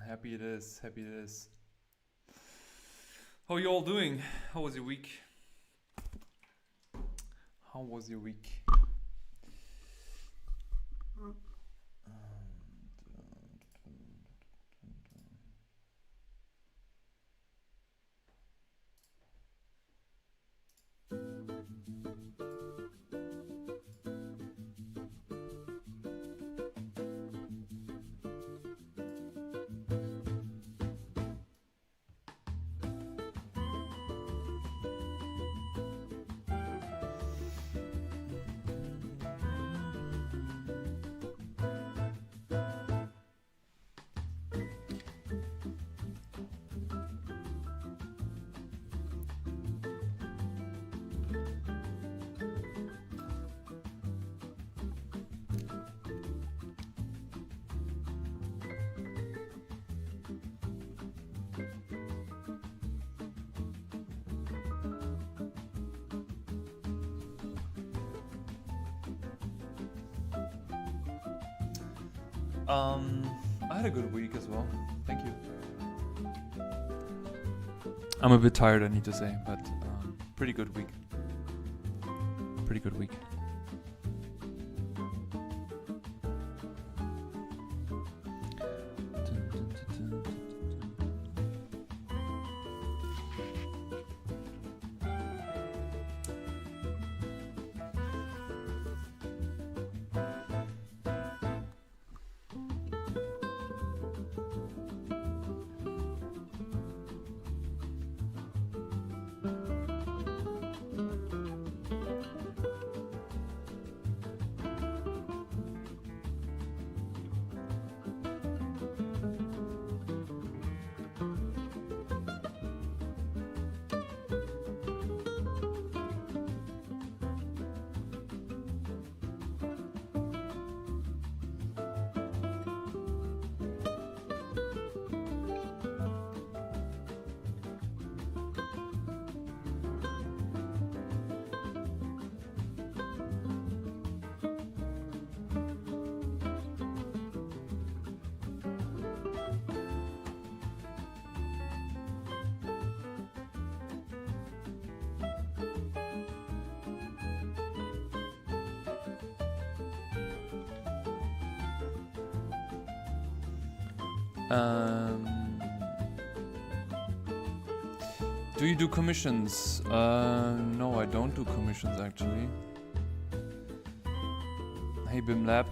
Happy it is. Happy it is. How are you all doing? How was your week? How was your week? I had a good week as well. Thank you. I'm a bit tired, I need to say, but pretty good week. Pretty good week. Do you do commissions? No, I don't do commissions actually. Hey BIMLab.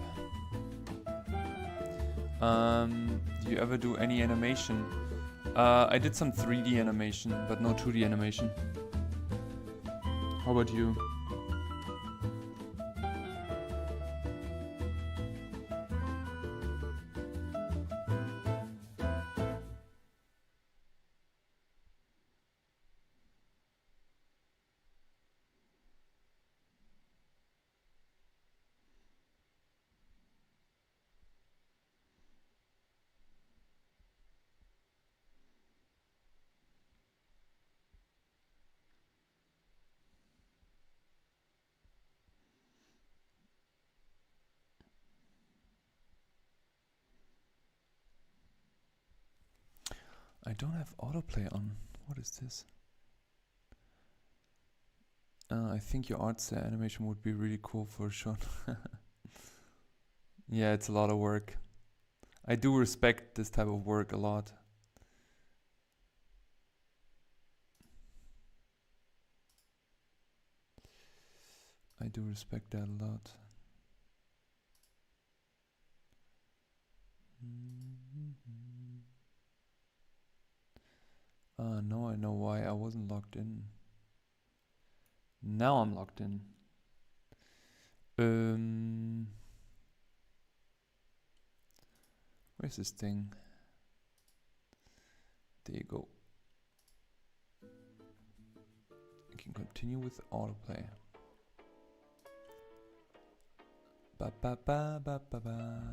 Do you ever do any animation? I did some 3D animation, but no 2D animation. How about you? I don't have autoplay on. What is this? I think your art style animation would be really cool for sure. Yeah, it's a lot of work. I do respect this type of work a lot. I do respect that a lot. Now I know why I wasn't logged in. Now I'm logged in. Where's this thing? There you go. I can continue with autoplay. Ba ba ba ba ba ba.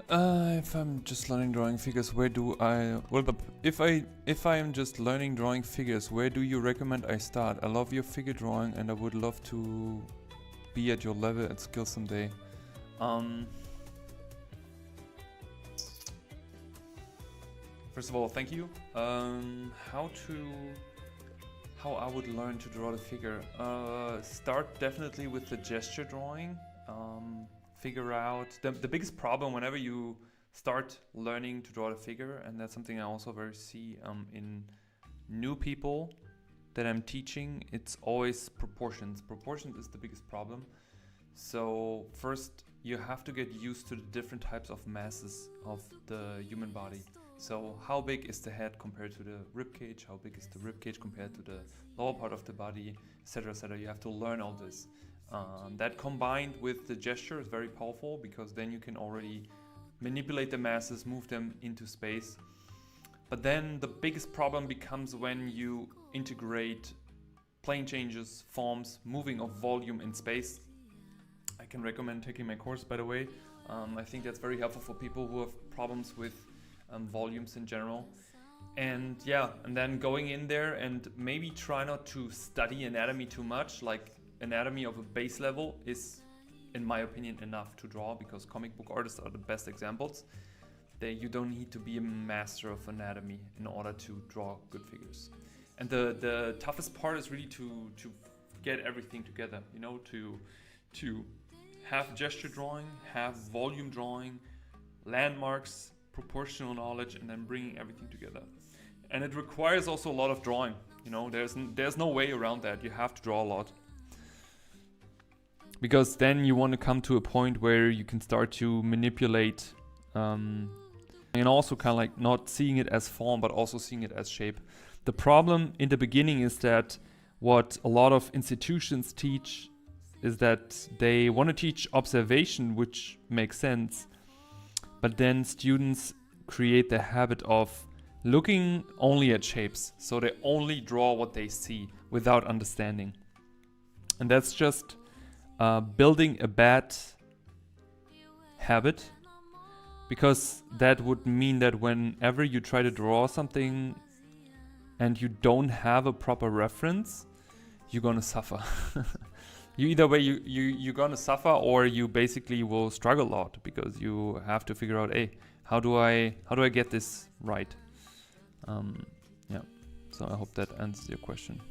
If I'm just learning drawing figures, where do I... Well, if I am just learning drawing figures, where do you recommend I start? I love your figure drawing and I would love to be at your level and skill someday. First of all, thank you. How I would learn to draw the figure? Start definitely with the gesture drawing. Figure out the biggest problem whenever you start learning to draw the figure, and that's something I also very see in new people that I'm teaching. It's always proportions. Proportions is the biggest problem. So first you have to get used to the different types of masses of the human body. So how big is the head compared to the rib cage? How big is the rib cage compared to the lower part of the body, etc., etc. You have to learn all this. That combined with the gesture is very powerful, because then you can already manipulate the masses, move them into space. But then the biggest problem becomes when you integrate plane changes, forms, moving of volume in space. I can recommend taking my course, by the way. I think that's very helpful for people who have problems with volumes in general. And yeah, and then going in there and maybe try not to study anatomy too much. Like, anatomy of a base level is, in my opinion, enough to draw, because comic book artists are the best examples. You don't need to be a master of anatomy in order to draw good figures. And the toughest part is really to get everything together, you know, to have gesture drawing, have volume drawing, landmarks, proportional knowledge, and then bringing everything together. And it requires also a lot of drawing, you know, there's no way around that. You have to draw a lot. Because then you want to come to a point where you can start to manipulate, and also kind of like not seeing it as form, but also seeing it as shape. The problem in the beginning is that what a lot of institutions teach is that they want to teach observation, which makes sense, but then students create the habit of looking only at shapes. So they only draw what they see without understanding. And that's just building a bad habit, because that would mean that whenever you try to draw something and you don't have a proper reference, you're gonna suffer. Either way, you're gonna suffer, or you basically will struggle a lot, because you have to figure out, hey, how do I get this right? Yeah, so I hope that answers your question.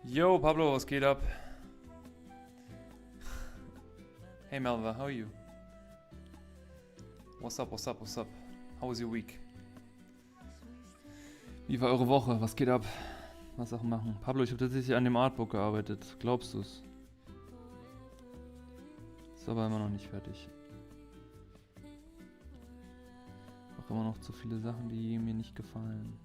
Yo, Pablo, was geht ab? Hey, Melva, how are you? What's up, what's up, what's up? How was your week? Wie war eure Woche? Was geht ab? Was Sachen machen? Pablo, ich habe tatsächlich an dem Artbook gearbeitet. Glaubst du's? Ist aber immer noch nicht fertig. Auch immer noch zu viele Sachen, die mir nicht gefallen.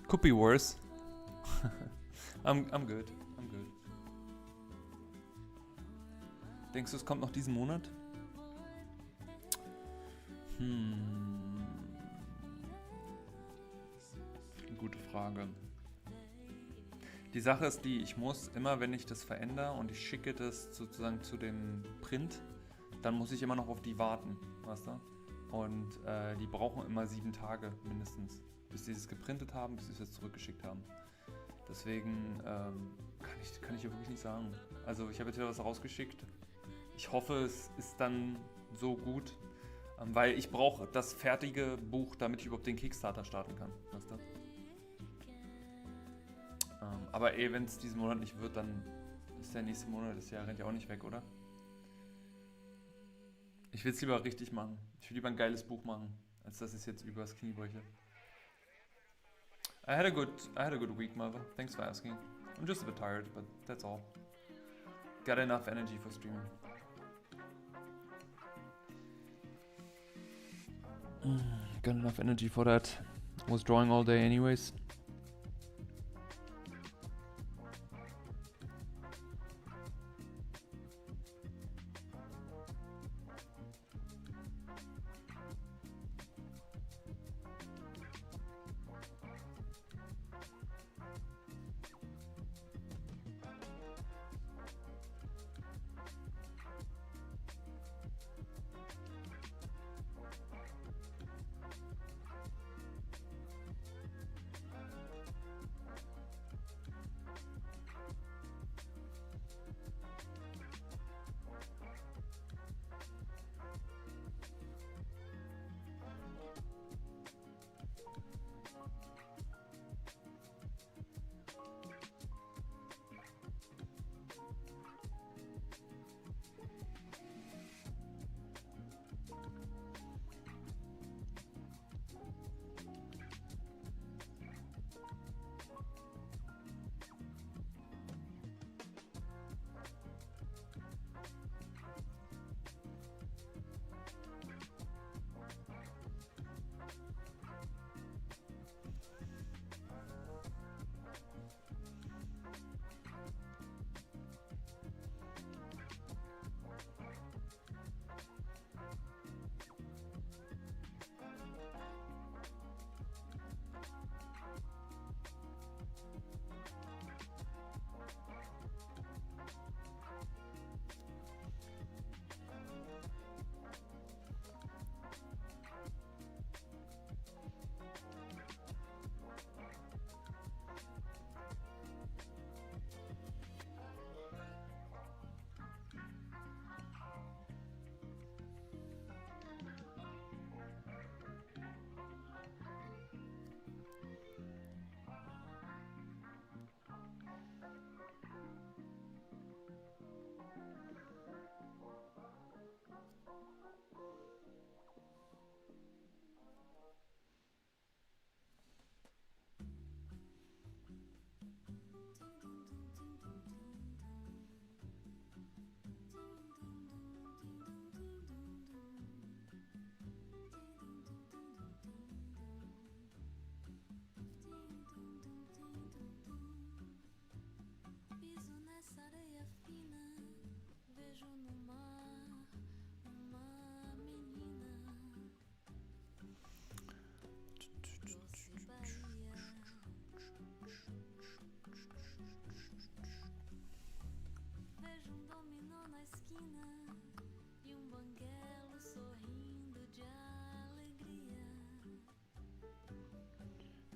Could be worse. I'm good. I'm good. Denkst du, es kommt noch diesen Monat? Gute Frage. Die Sache ist die, ich muss immer, wenn ich das verändere und ich schicke das sozusagen zu dem Print, dann muss ich immer noch auf die warten, weißt du? Und die brauchen immer 7 Tage mindestens, bis sie es geprintet haben, bis sie es jetzt zurückgeschickt haben. Deswegen kann ich hier wirklich nicht sagen. Also ich habe jetzt wieder was rausgeschickt. Ich hoffe, es ist dann so gut, weil ich brauche das fertige Buch, damit ich überhaupt den Kickstarter starten kann, weißt du? Aber wenn es diesen Monat nicht wird, dann ist der nächste Monat, das Jahr rennt ja auch nicht weg, oder? Ich will es lieber richtig machen. Ich will lieber ein geiles Buch machen, als dass ich es jetzt übers Knie breche. I had a good week, mother. Thanks for asking. I'm just a bit tired, but that's all. Got enough energy for streaming. Got enough energy for that. Was drawing all day anyways.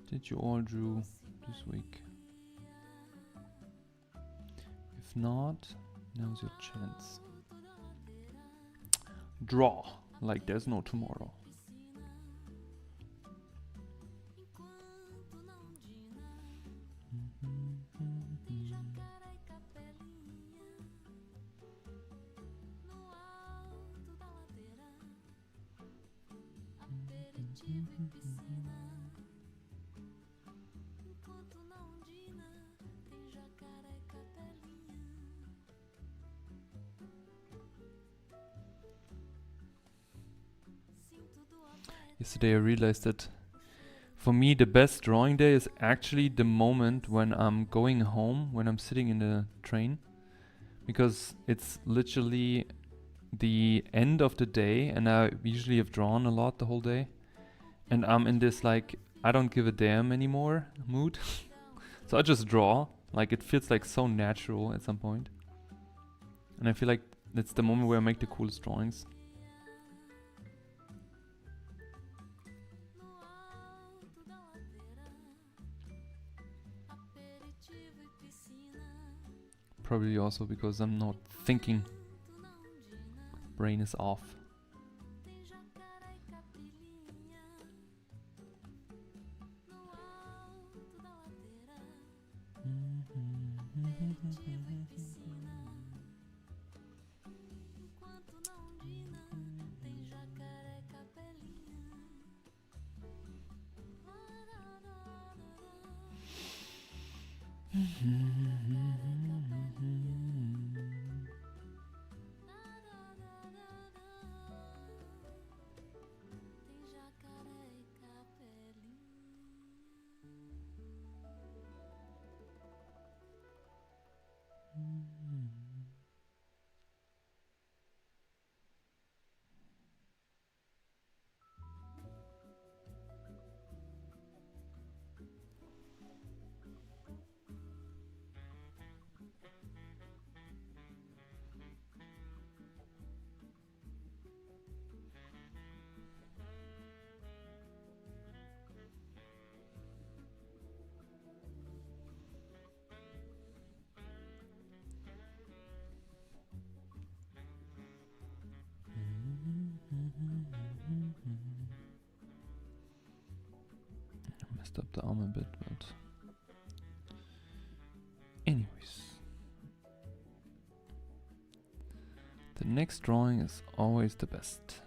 did you all draw this week? If not, now's your chance. Draw like there's no tomorrow. Yesterday I realized that for me the best drawing day is actually the moment when I'm going home, when I'm sitting in the train, because it's literally the end of the day and I usually have drawn a lot the whole day and I'm in this like I don't give a damn anymore mood. So I just draw, like it feels like so natural at some point. And I feel like that's the moment where I make the coolest drawings. Probably also because I'm not thinking. Brain is off. Messed up the arm a bit, but anyways. The next drawing is always the best.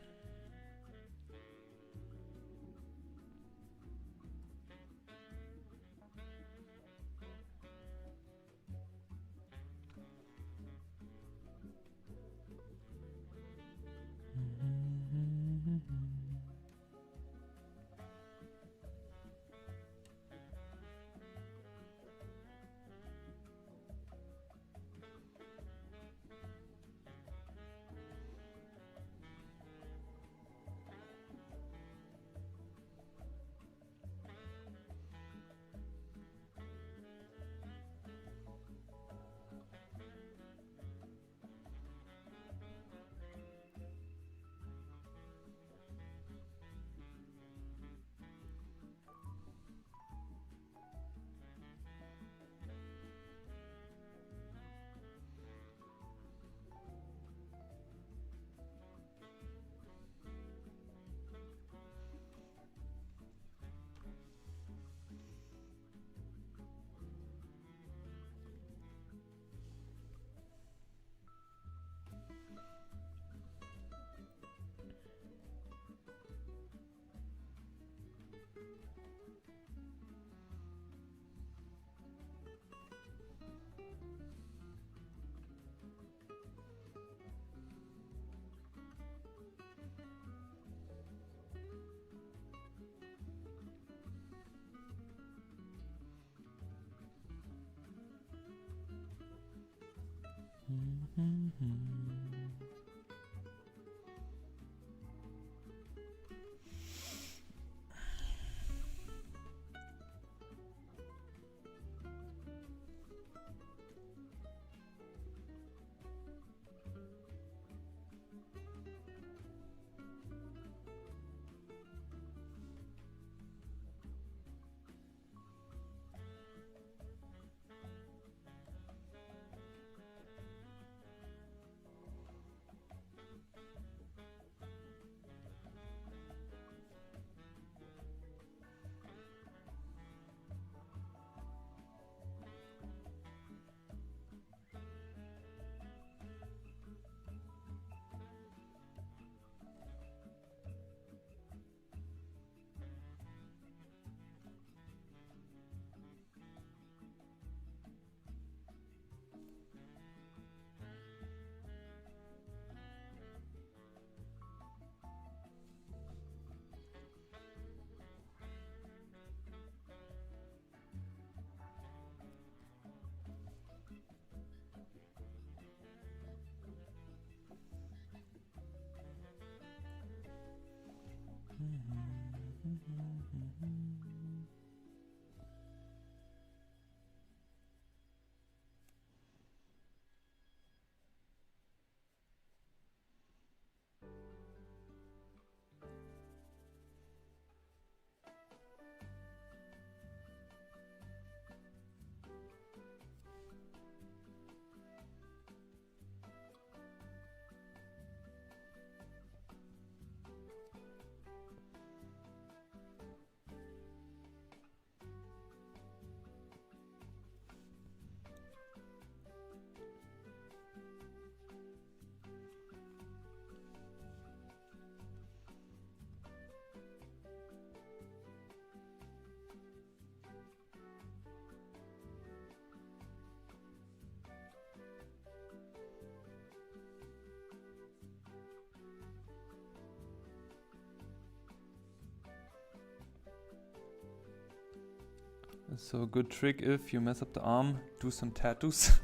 So a good trick, if you mess up the arm, do some tattoos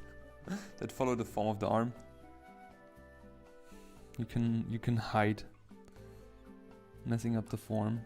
that follow the form of the arm. You can hide messing up the form.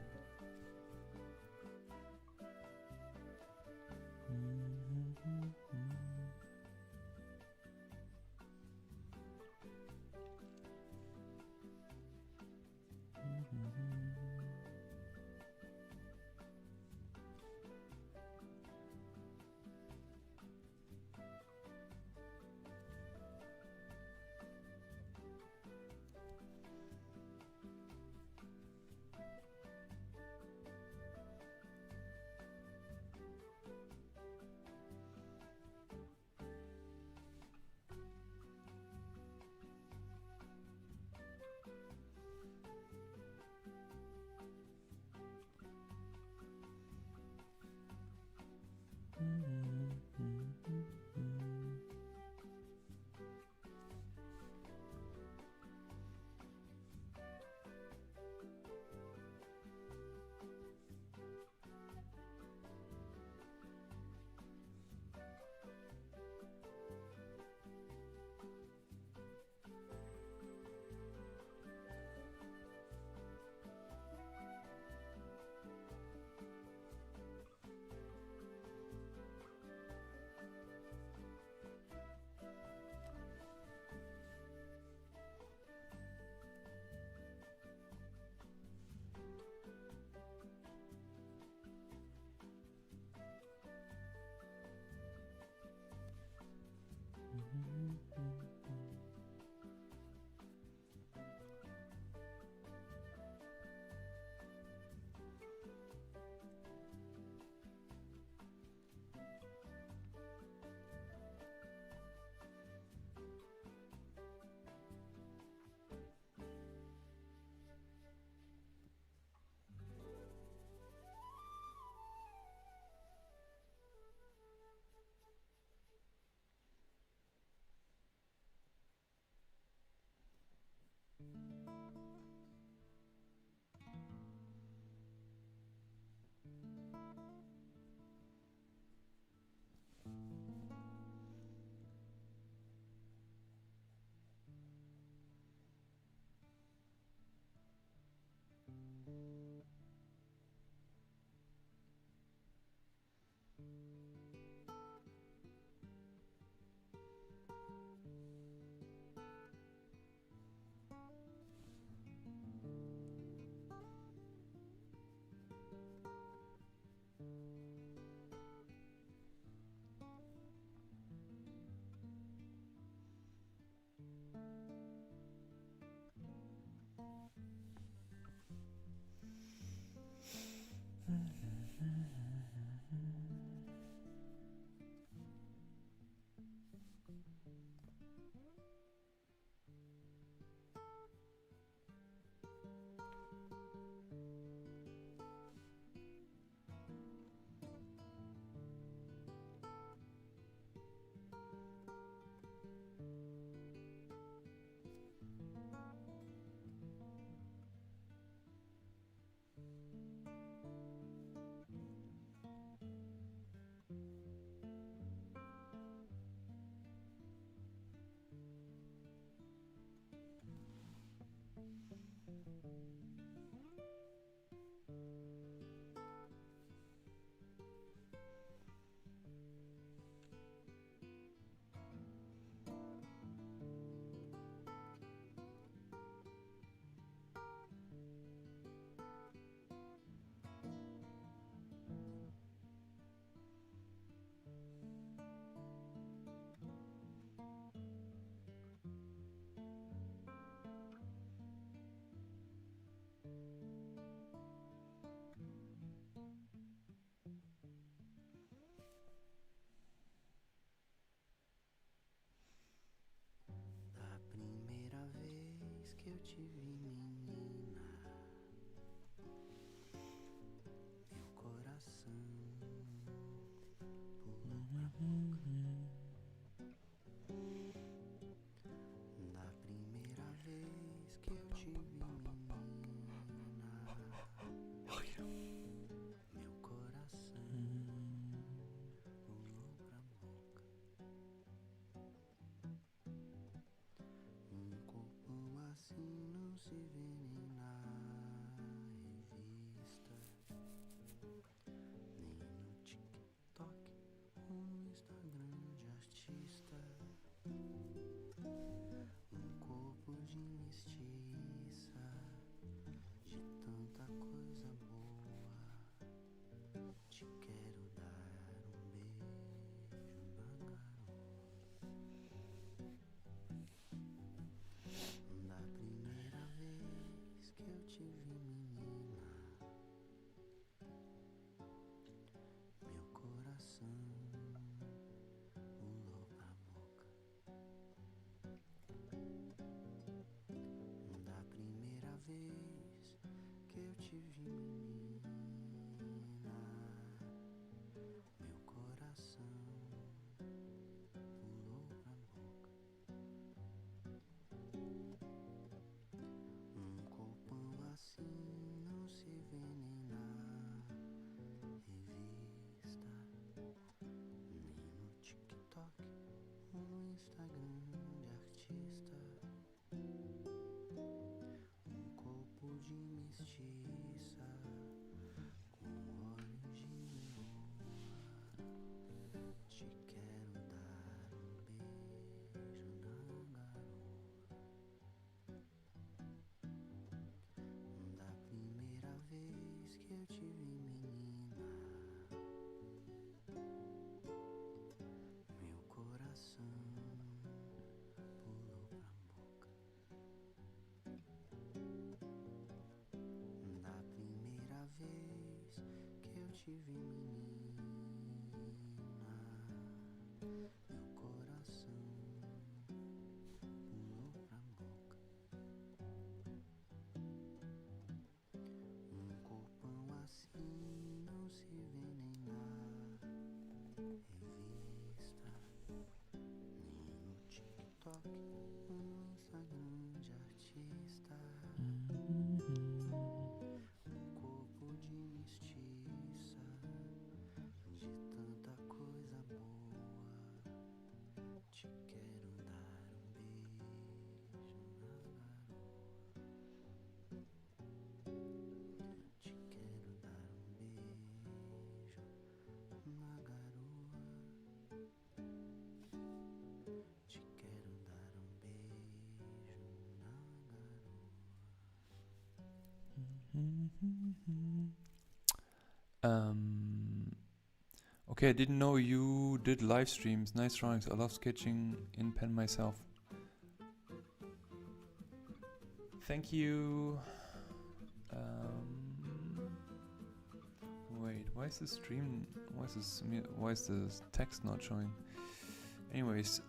Okay, I didn't know you did live streams. Nice drawings. I love sketching in pen myself. Thank you. Wait, why is this stream? Why is this text not showing? Anyways,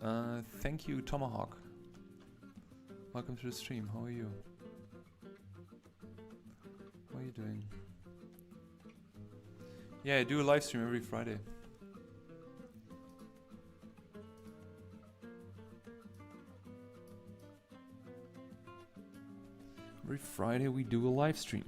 thank you, Tomahawk. Welcome to the stream. How are you? How are you doing? Yeah, I do a live stream every Friday. Every Friday we do a live stream.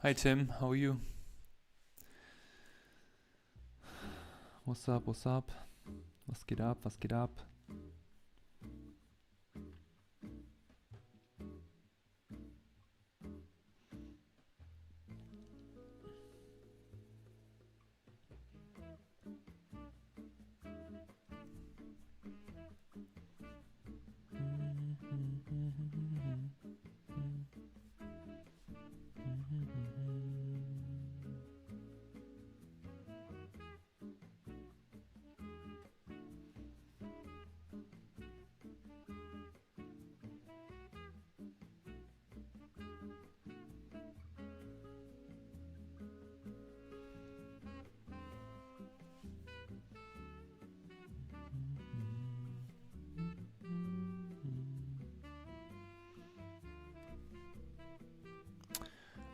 Hi Tim, how are you? What's up, what's up? Was geht ab, was geht ab?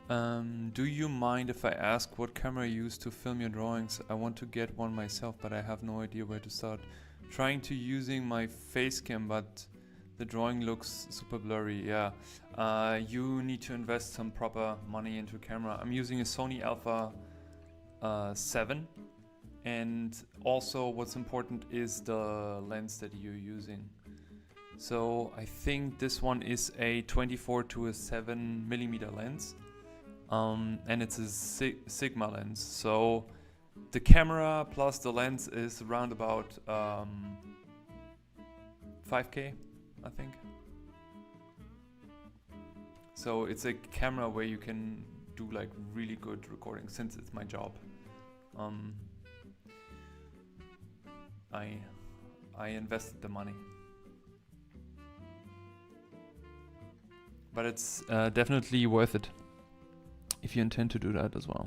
Do you mind if I ask what camera you use to film your drawings? I want to get one myself, but I have no idea where to start. Trying to using my face cam, but the drawing looks super blurry. Yeah, you need to invest some proper money into camera. I'm using a Sony Alpha 7, and also what's important is the lens that you're using. So I think this one is a 24 to a 7mm lens. And it's a Sigma lens, so the camera plus the lens is around about 5K, I think. So it's a camera where you can do like really good recording, since it's my job. I invested the money, but it's definitely worth it if you intend to do that as well.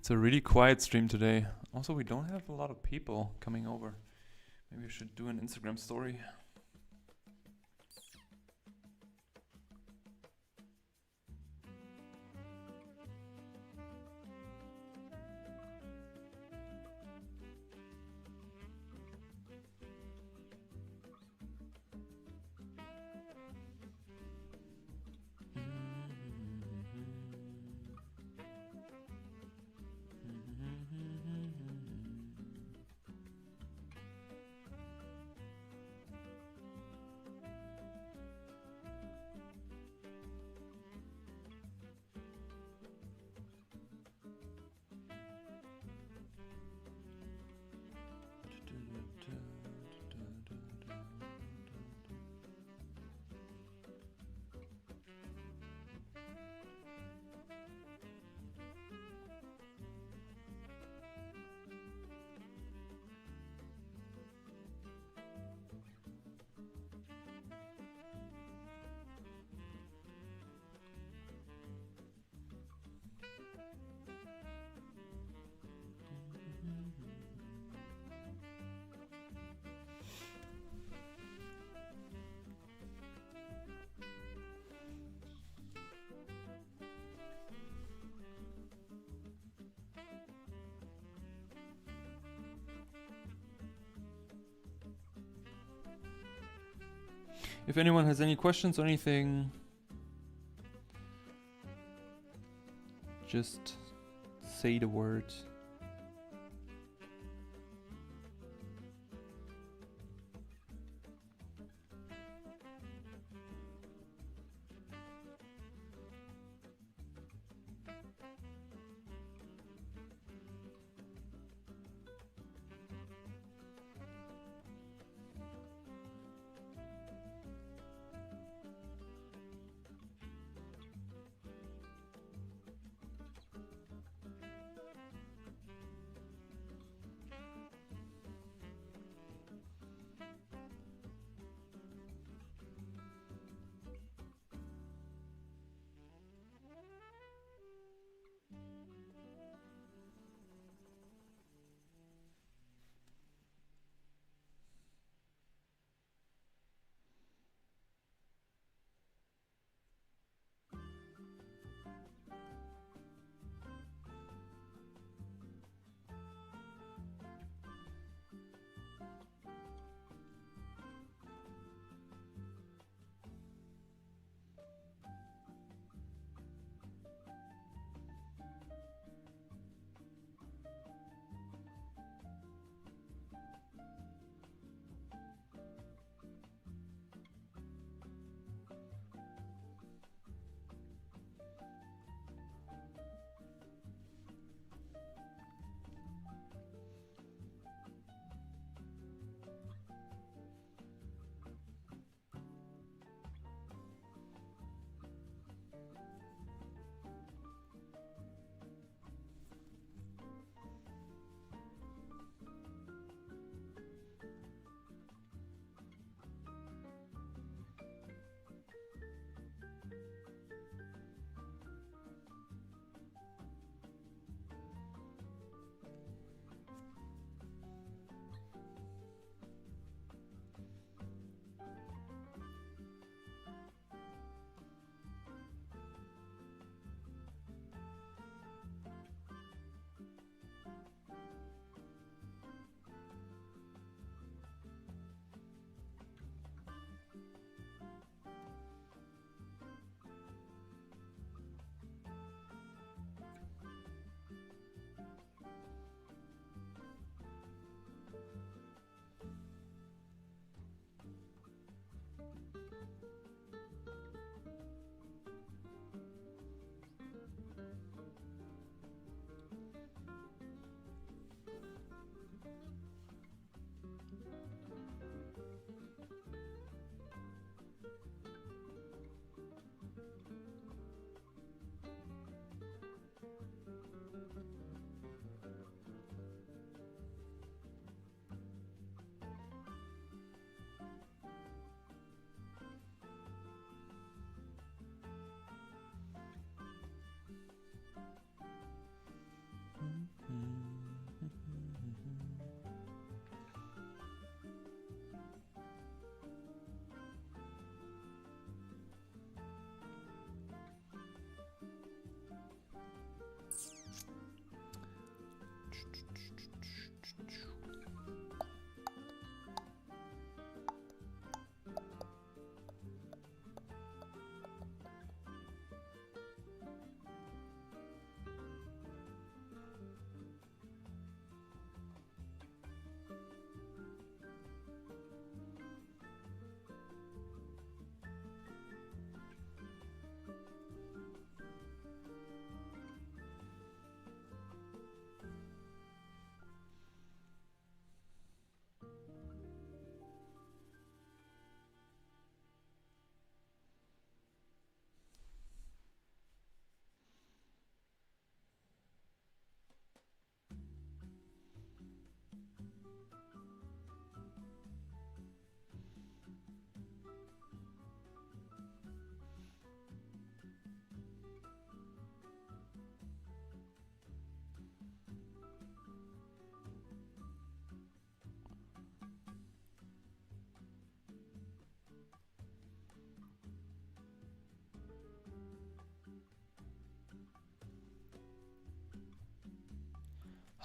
It's a really quiet stream today. Also, we don't have a lot of people coming over. Maybe I should do an Instagram story. If anyone has any questions or anything, just say the word.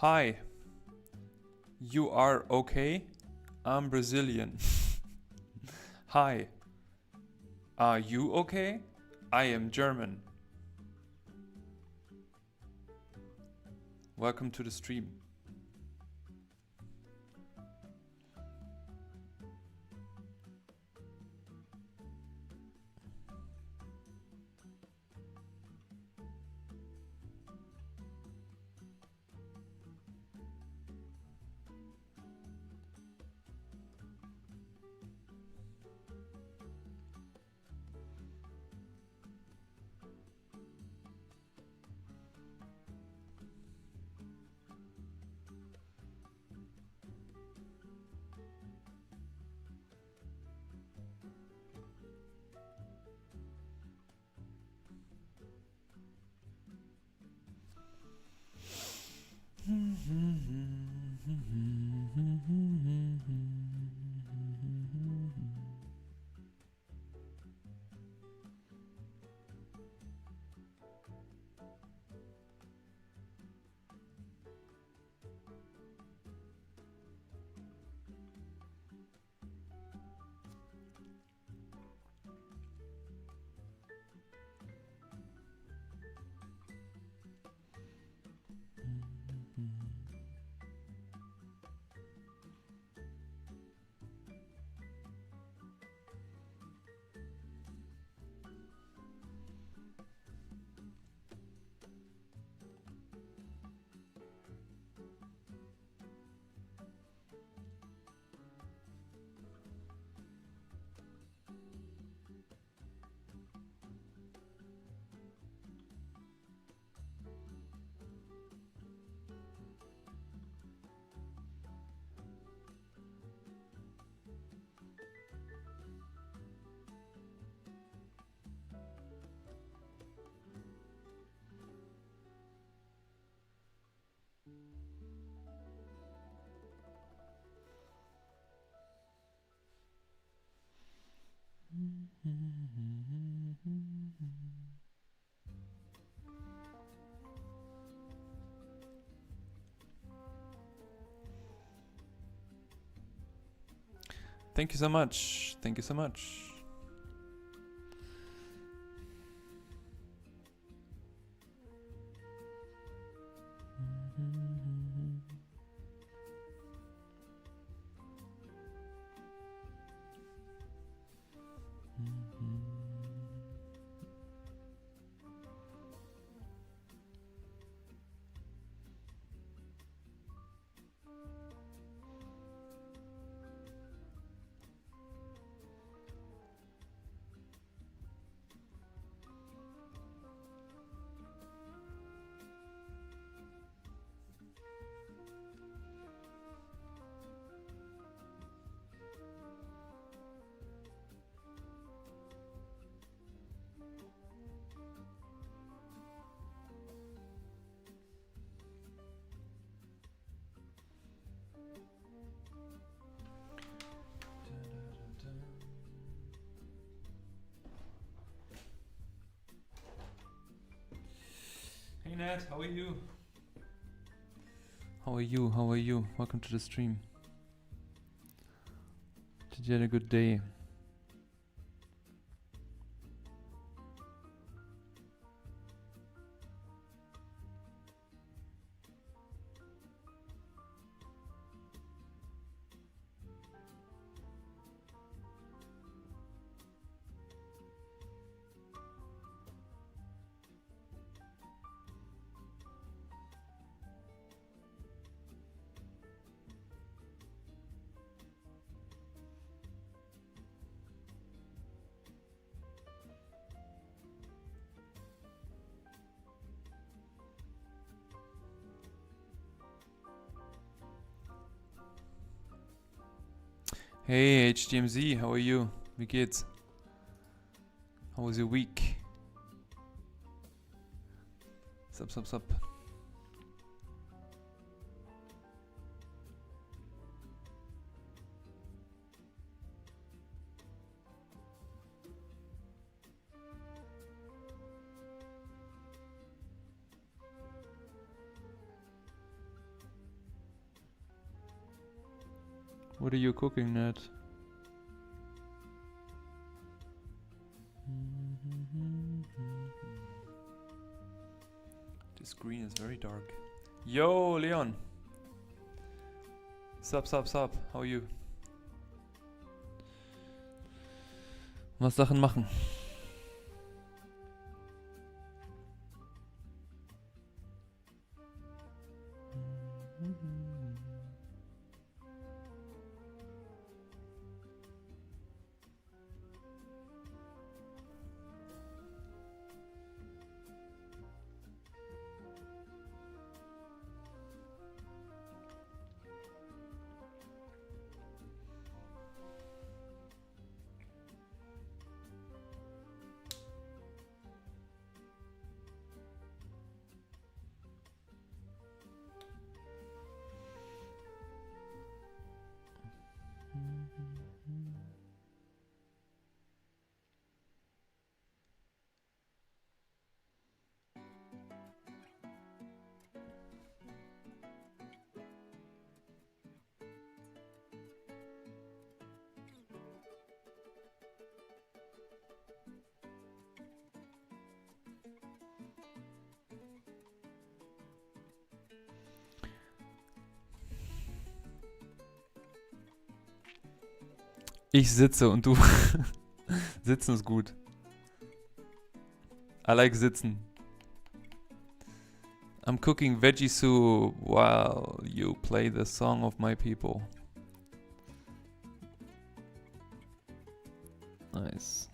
Hi. You are okay? I'm Brazilian. Hi. Are you okay? I am German. Welcome to the stream. Thank you so much. Thank you so much. Hey Nat, how are you? How are you? How are you? Welcome to the stream. Did you have a good day? Hey HDMZ, how are you? Wie geht's? How was your week? Sup. What are you cooking, Ned? This green is very dark. Yo, Leon! Sup. How are you? Was Sachen machen? Ich sitze und du... Sitzen ist gut. I like sitzen. I'm cooking veggie soup while you play the song of my people. Nice.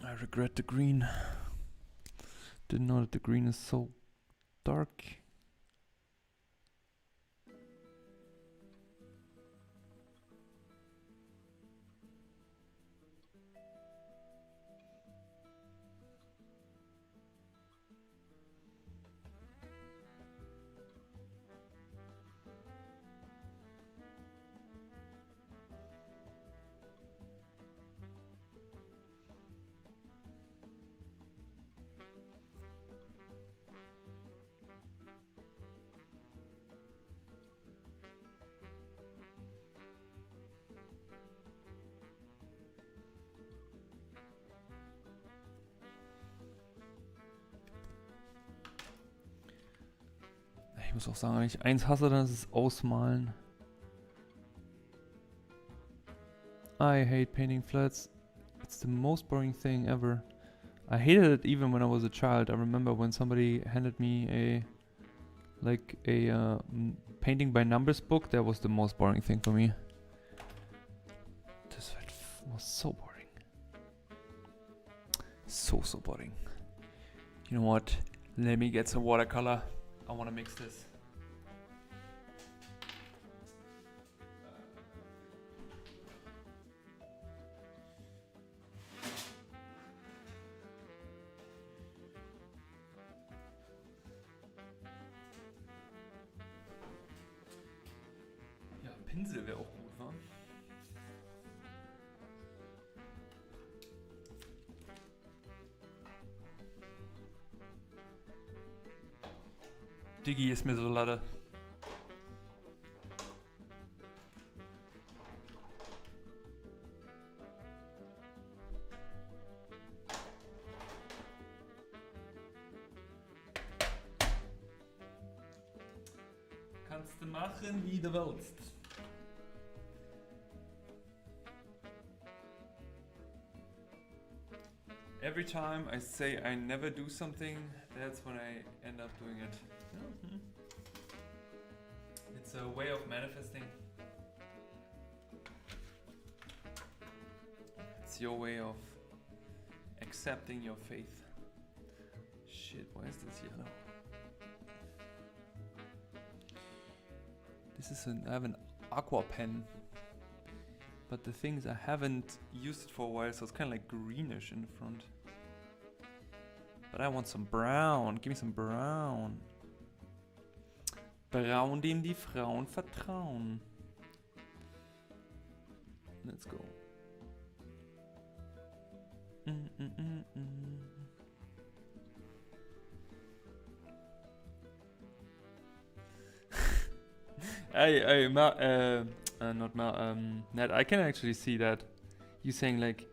I regret the green. Didn't know that the green is so dark. Ich muss auch sagen, wenn ich eins hasse, dann ist es Ausmalen. I hate painting flats. It's the most boring thing ever. I hated it even when I was a child. I remember when somebody handed me like a painting by numbers book, that was the most boring thing for me. This was so boring. So boring. You know what? Let me get some watercolor. I want to mix this. Ja, Pinsel wäre auch gut, wa? Diggi ist mir so Latte. Kannst du machen, wie du willst. Every time I say I never do something, that's when I end up doing it. Mm-hmm. It's a way of manifesting. It's your way of accepting your faith. Shit, why is this yellow? I have an aqua pen, but the thing is I haven't used it for a while, so it's kind of like greenish in the front. But I want some brown. Give me some brown. Braun, dem die Frauen vertrauen. Let's go. Ned, I can actually see that. You saying like,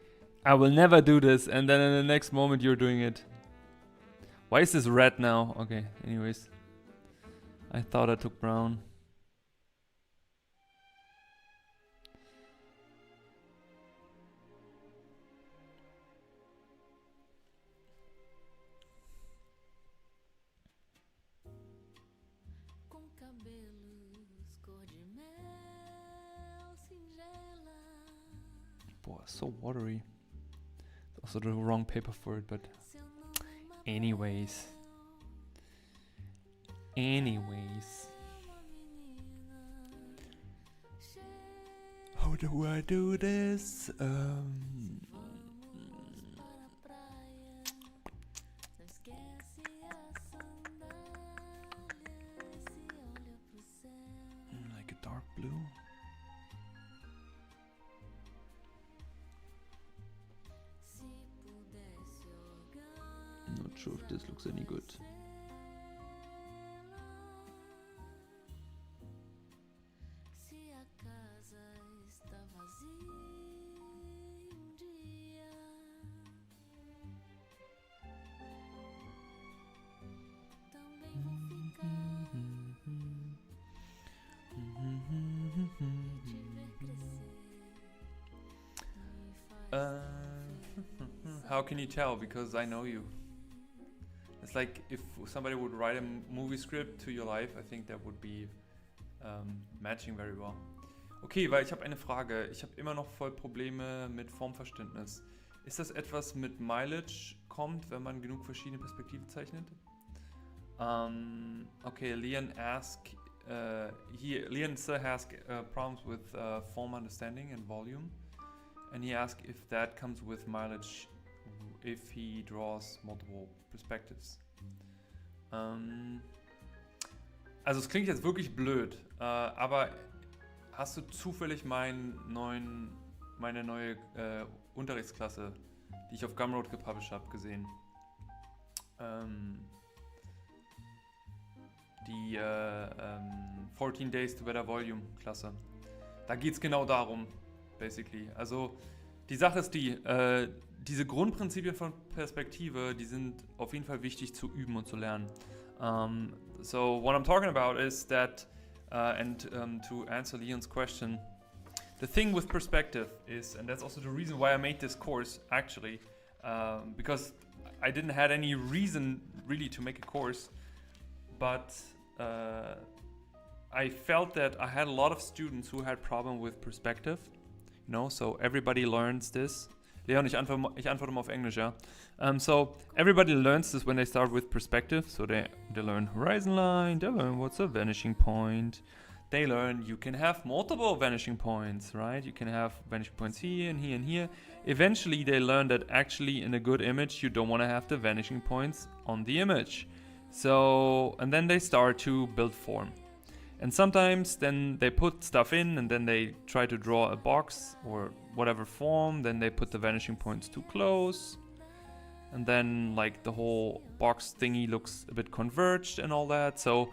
I will never do this, and then in the next moment you're doing it. Why is this red now? Okay, anyways. I thought I took brown. Boy, so watery. Also the wrong paper for it, but anyways. How do I do this? Like a dark blue. Not sure if this looks any good. How can you tell? Because I know you. It's like if somebody would write a movie script to your life, I think that would be matching very well. Okay, weil ich habe eine Frage. Ich habe immer noch voll Probleme mit Formverständnis. Ist das etwas mit Mileage kommt, wenn man genug verschiedene Perspektiven zeichnet? Okay, Leon still has problems with form understanding and volume. And he asked if that comes with mileage if he draws multiple perspectives. Also es klingt jetzt wirklich blöd, aber hast du zufällig meine neue Unterrichtsklasse, die ich auf Gumroad gepublished habe, gesehen? Die 14 Days to Better Volume Klasse. Da geht es genau darum, basically. Also die Sache ist diese Grundprinzipien von Perspektive, die sind auf jeden Fall wichtig zu üben und zu lernen. So what I'm talking about is that, to answer Leon's question, the thing with perspective is, and that's also the reason why I made this course actually, because I didn't have any reason really to make a course, but I felt that I had a lot of students who had problem with perspective. So everybody learns this. Leon, ich antworte mal auf Englisch, ja. So everybody learns this when they start with perspective. So they learn horizon line, they learn what's a vanishing point. They learn you can have multiple vanishing points, right? You can have vanishing points here and here and here. Eventually they learn that actually in a good image you don't want to have the vanishing points on the image. So, and then they start to build form. And sometimes then they put stuff in and then they try to draw a box or whatever form. Then they put the vanishing points too close. And then like the whole box thingy looks a bit converged and all that. So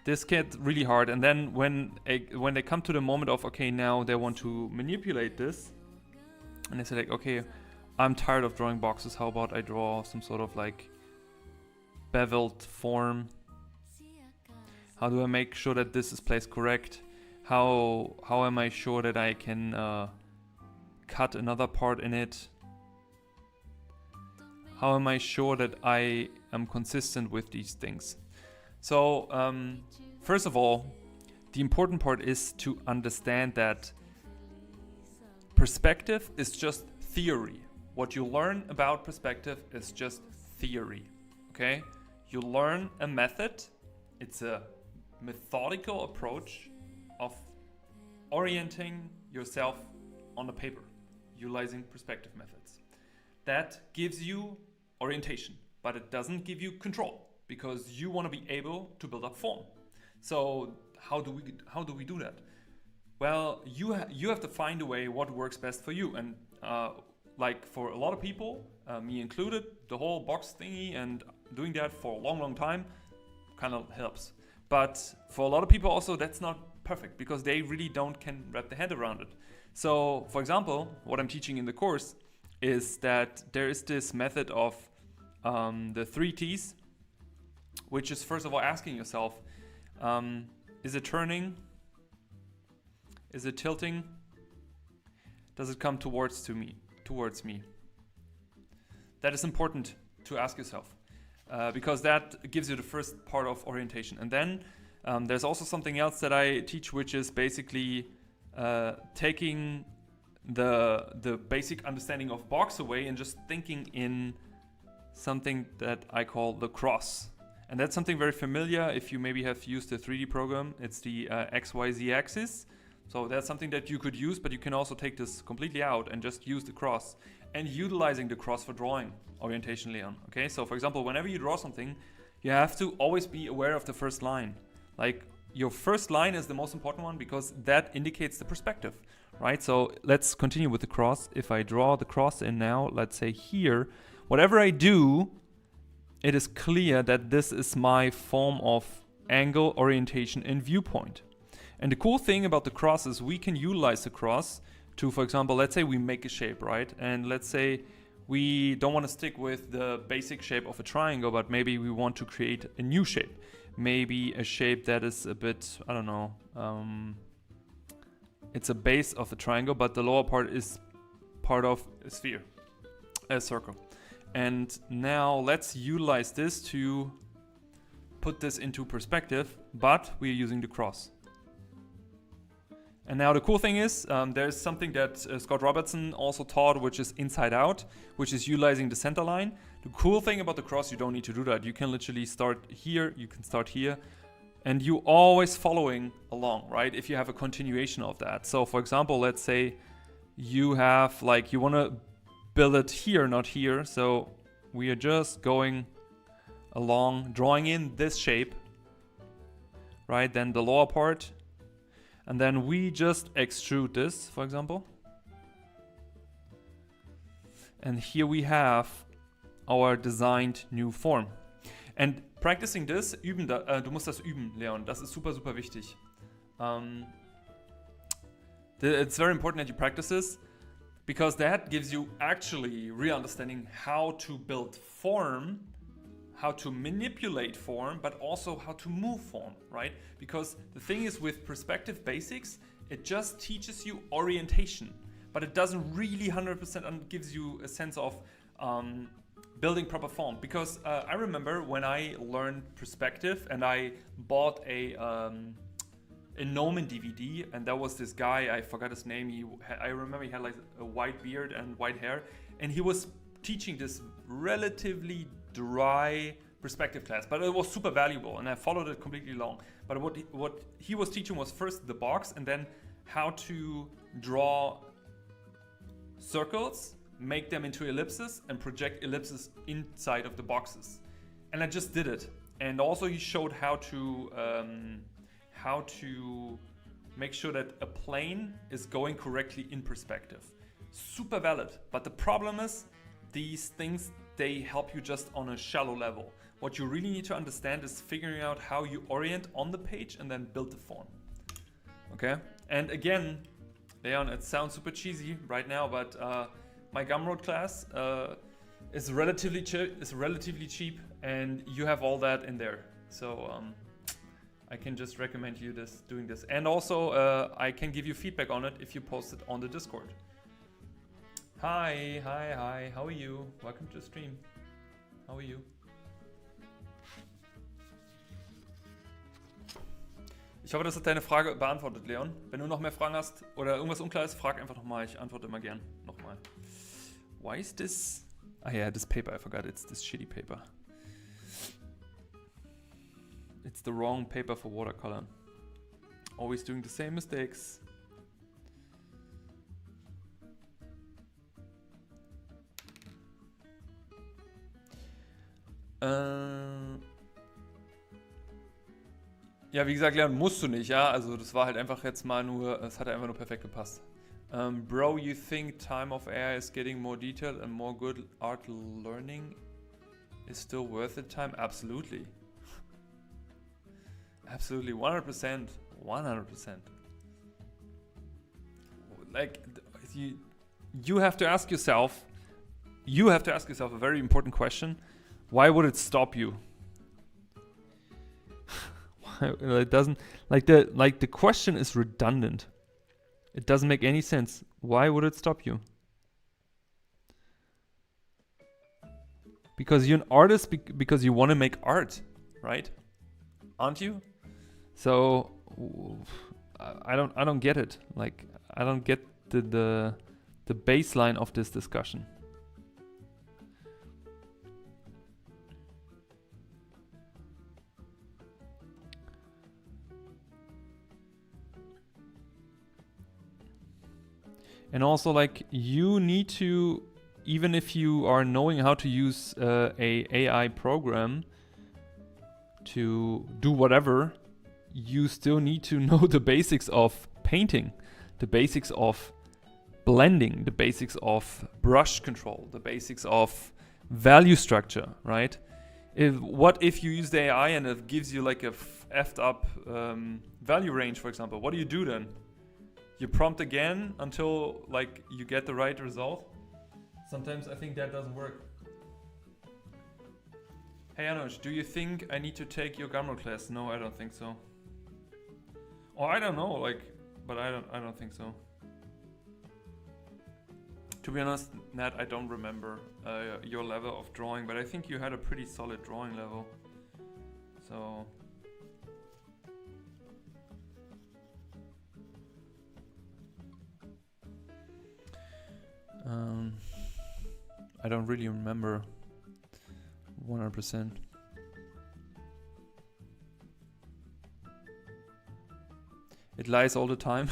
this gets really hard. And then when they come to the moment of, okay, now they want to manipulate this. And they say like, okay, I'm tired of drawing boxes. How about I draw some sort of like beveled form? How do I make sure that this is placed correct? How am I sure that I can cut another part in it? How am I sure that I am consistent with these things? So first of all, the important part is to understand that perspective is just theory. What you learn about perspective is just theory, okay? You learn a method. It's a methodical approach of orienting yourself on the paper, utilizing perspective methods. That gives you orientation, but it doesn't give you control because you want to be able to build up form. So how do we do that? Well, you have to find a way what works best for you. And like for a lot of people, me included, the whole box thingy and doing that for a long time kind of helps. But for a lot of people also, that's not perfect because they really can wrap their head around it. So for example, what I'm teaching in the course is that there is this method of the 3 T's, which is first of all asking yourself, is it turning? Is it tilting? Does it come towards me? That is important to ask yourself. Because that gives you the first part of orientation. And then there's also something else that I teach, which is basically taking the basic understanding of box away and just thinking in something that I call the cross. And that's something very familiar if you maybe have used the 3D program. It's the XYZ axis. So that's something that you could use, but you can also take this completely out and just use the cross. And utilizing the cross for drawing orientation, Leon. Okay, so for example, whenever you draw something, you have to always be aware of the first line. Like your first line is the most important one because that indicates the perspective, right? So let's continue with the cross. If I draw the cross in now, let's say here, whatever I do, it is clear that this is my form of angle, orientation, and viewpoint. And the cool thing about the cross is we can utilize the cross to, for example, let's say we make a shape, right? And let's say we don't want to stick with the basic shape of a triangle, but maybe we want to create a new shape. Maybe a shape that is a bit, I don't know, it's a base of a triangle, but the lower part is part of a sphere, a circle. And now let's utilize this to put this into perspective, but we're using the cross. And now the cool thing is, there's something that Scott Robertson also taught, which is inside out, which is utilizing the center line. The cool thing about the cross, you don't need to do that. You can literally start here, you can start here, and you always following along, right? If you have a continuation of that. So for example, let's say you have like, you want to build it here, not here. So we are just going along, drawing in this shape, right? Then the lower part. And then we just extrude this, for example. And here we have our designed new form. And practicing this, du musst das üben, Leon. Das ist super, super wichtig. It's very important that you practice this because that gives you actually real understanding how to build form, how to manipulate form, but also how to move form, right? Because the thing is with perspective basics, it just teaches you orientation, but it doesn't really 100% gives you a sense of building proper form. Because I remember when I learned perspective and I bought a Gnomon DVD, and there was this guy, I forgot his name, I remember he had like a white beard and white hair, and he was teaching this relatively dry perspective class, but it was super valuable, and I followed it completely long. But what he was teaching was first the box, and then how to draw circles, make them into ellipses, and project ellipses inside of the boxes. And I just did it. And also he showed how to make sure that a plane is going correctly in perspective. Super valid. But the problem is, these things, they help you just on a shallow level. What you really need to understand is figuring out how you orient on the page and then build the form. Okay? And again, Leon, it sounds super cheesy right now, but my Gumroad class is relatively cheap, and you have all that in there. So I can just recommend you doing this. And also, I can give you feedback on it if you post it on the Discord. Hi, how are you? Welcome to the stream. How are you? Ich hoffe, das hat deine Frage beantwortet, Leon. Wenn du noch mehr Fragen hast oder irgendwas unklar ist, frag einfach nochmal. Ich antworte immer gern nochmal. Why is this? Ah yeah, this paper, I forgot. It's this shitty paper. It's the wrong paper for watercolor. Always doing the same mistakes. Ja, wie gesagt, Leon, musst du nicht, ja. Also das war halt einfach jetzt mal nur, es hat einfach nur perfekt gepasst. Bro, you think time of AI is getting more detailed and more good art learning is still worth it time? Absolutely. Absolutely, 100%. 100%. Like, you have to ask yourself, a very important question. Why would it stop you? It doesn't, like the question is redundant. It doesn't make any sense. Why would it stop you? Because you're an artist, because you want to make art, right? Aren't you? So I don't get it. Like, I don't get the baseline of this discussion. And also, like, you need to, even if you are knowing how to use a AI program to do whatever, you still need to know the basics of painting, the basics of blending, the basics of brush control, the basics of value structure, right? What if you use the AI and it gives you like a effed up value range, for example? What do you do then? You prompt again until like you get the right result? Sometimes I think that doesn't work. Hey Janusz, do you think I need to take your Gumroad class? No, I don't think so. Or I don't know, like, but I don't think so. To be honest, Nat, I don't remember your level of drawing, but I think you had a pretty solid drawing level. So I don't really remember 100%. It lies all the time.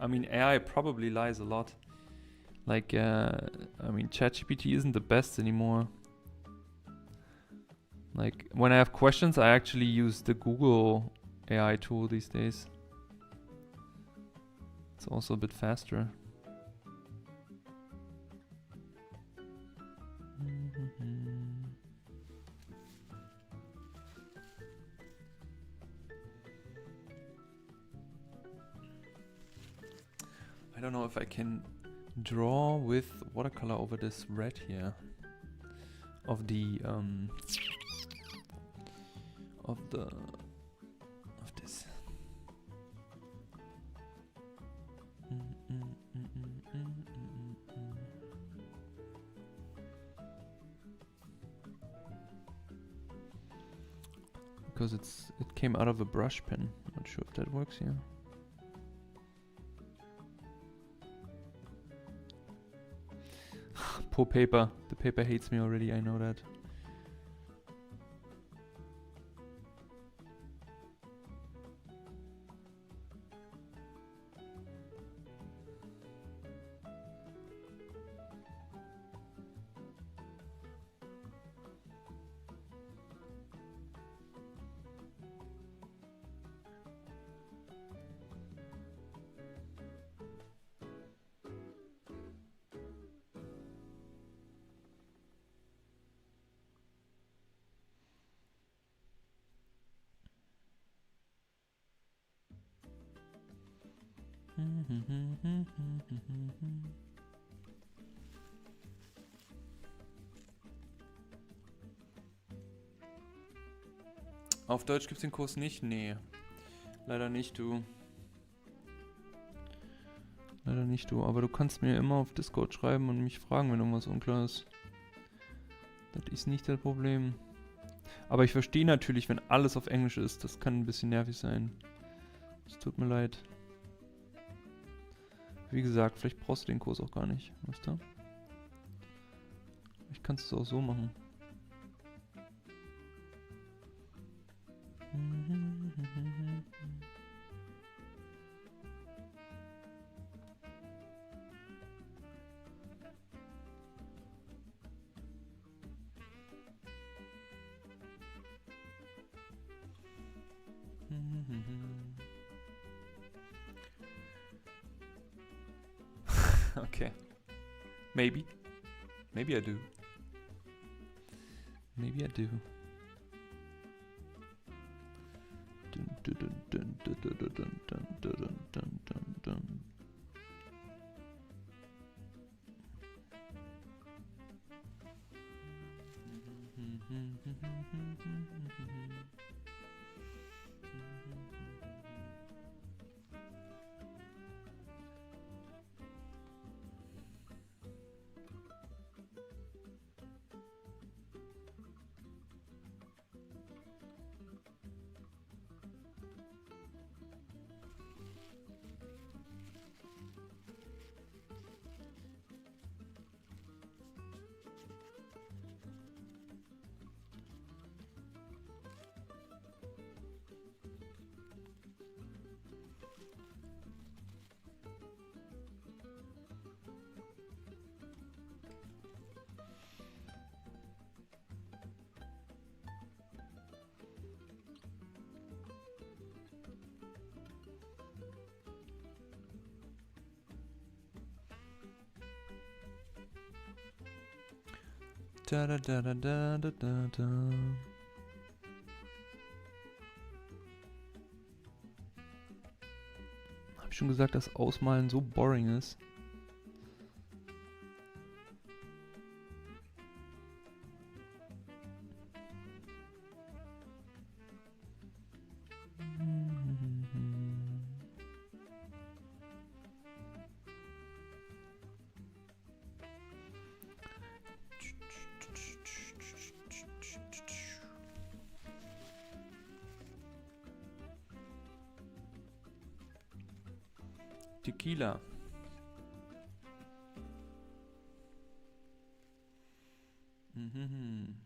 I mean, AI probably lies a lot. Like, I mean, ChatGPT isn't the best anymore. Like, when I have questions, I actually use the Google AI tool these days. It's also a bit faster. I don't know if I can draw with watercolor over this red here of the of this. because it came out of a brush pen. Not sure if that works here. Poor paper. The paper hates me already, I know that. Auf Deutsch gibt's den Kurs nicht? Nee. Leider nicht, du. Leider nicht, du. Aber du kannst mir immer auf Discord schreiben und mich fragen, wenn irgendwas unklar ist. Das ist nicht das Problem. Aber ich verstehe natürlich, wenn alles auf Englisch ist. Das kann ein bisschen nervig sein. Es tut mir leid. Wie gesagt, vielleicht brauchst du den Kurs auch gar nicht. Weißt du? Ich kann es auch so machen. Okay. Maybe. Maybe I do. Maybe I do. Dun, dun, dun, dun, dun, dun, dun, dun, dun, dun, dun. Da da da da da da da da. Hab ich schon gesagt, dass Ausmalen so boring ist? Tequila. Mhm.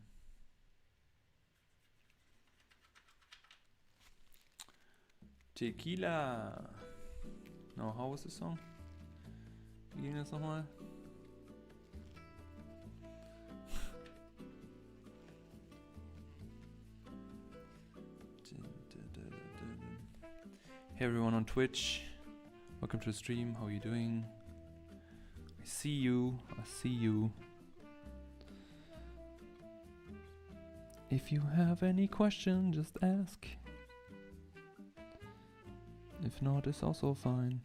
Tequila. No, how was the song? Wie ging das nochmal? Hey everyone on Twitch. Welcome to the stream. How are you doing? I see you. I see you. If you have any question, just ask. If not, it's also fine.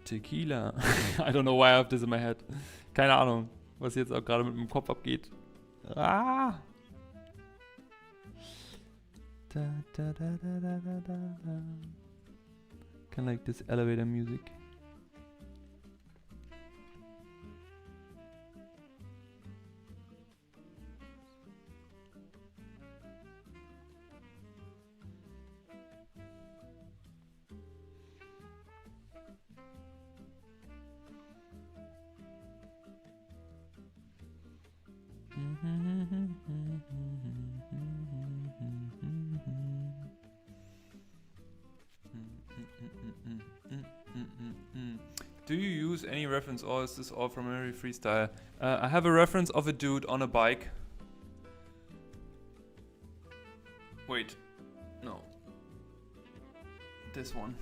Tequila. I don't know why I have this in my head. Keine Ahnung, was jetzt auch gerade mit meinem Kopf abgeht. Ah! Da, da, da, da, da, da, da. Kind of like this elevator music. Do you use any reference, or is this all from Mary Freestyle? I have a reference of a dude on a bike. Wait, no. This one.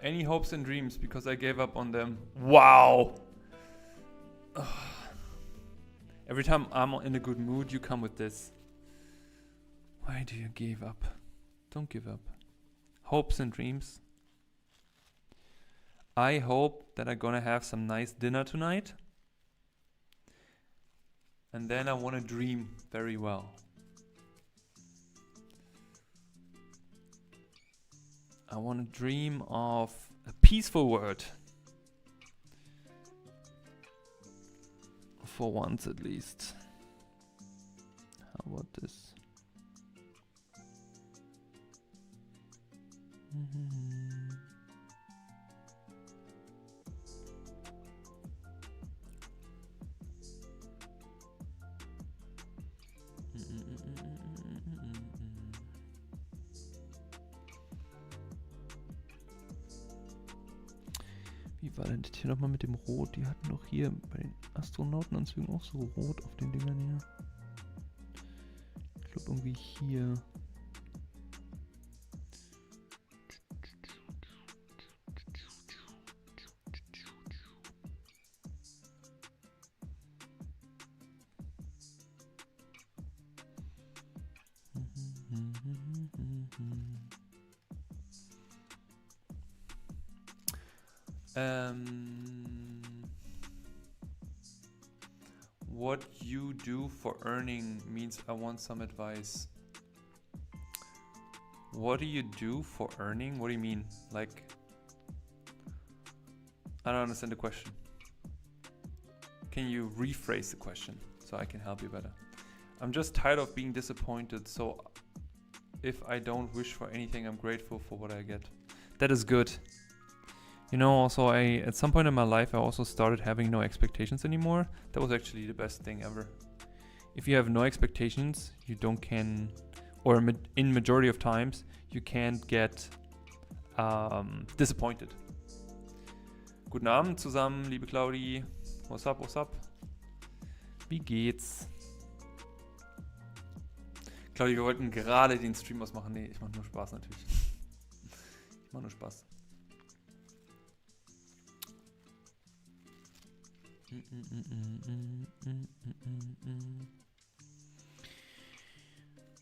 Any hopes and dreams, because I gave up on them. Wow! Ugh. Every time I'm in a good mood, you come with this. Why do you give up? Don't give up. Hopes and dreams. I hope that I'm gonna have some nice dinner tonight. And then I wanna dream very well. I wanna dream of a peaceful world. For once at least. How about this? Wie war denn das hier nochmal mit dem Rot? Die hatten doch hier bei den Astronautenanzügen auch so rot auf den Dingern hier. Ich glaube irgendwie hier. What you do for earning means I want some advice. What do you do for earning? What do you mean? Like, I don't understand the question. Can you rephrase the question so I can help you better? I'm just tired of being disappointed, so if I don't wish for anything, I'm grateful for what I get. That is good. You know, also at some point in my life, I also started having no expectations anymore. That was actually the best thing ever. If you have no expectations, you in majority of times, you can't get disappointed. Guten Abend zusammen, liebe Claudi. What's up, what's up? Wie geht's? Claudi, wir wollten gerade den Stream ausmachen. Nee, ich mach nur Spaß natürlich. Ich mach nur Spaß.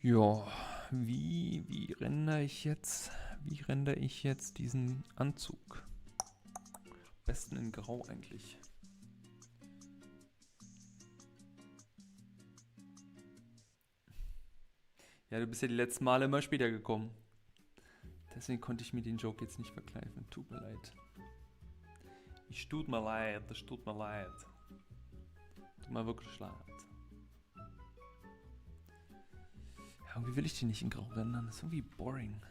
Ja, wie rendere ich jetzt diesen Anzug? Am besten in Grau eigentlich. Ja, du bist ja die letzten Male immer später gekommen. Deswegen konnte ich mir den Joke jetzt nicht verkneifen. Tut mir leid. Es tut mir leid. Tut mir wirklich leid. Ja, irgendwie will ich die nicht in Grau rendern. Das ist irgendwie boring.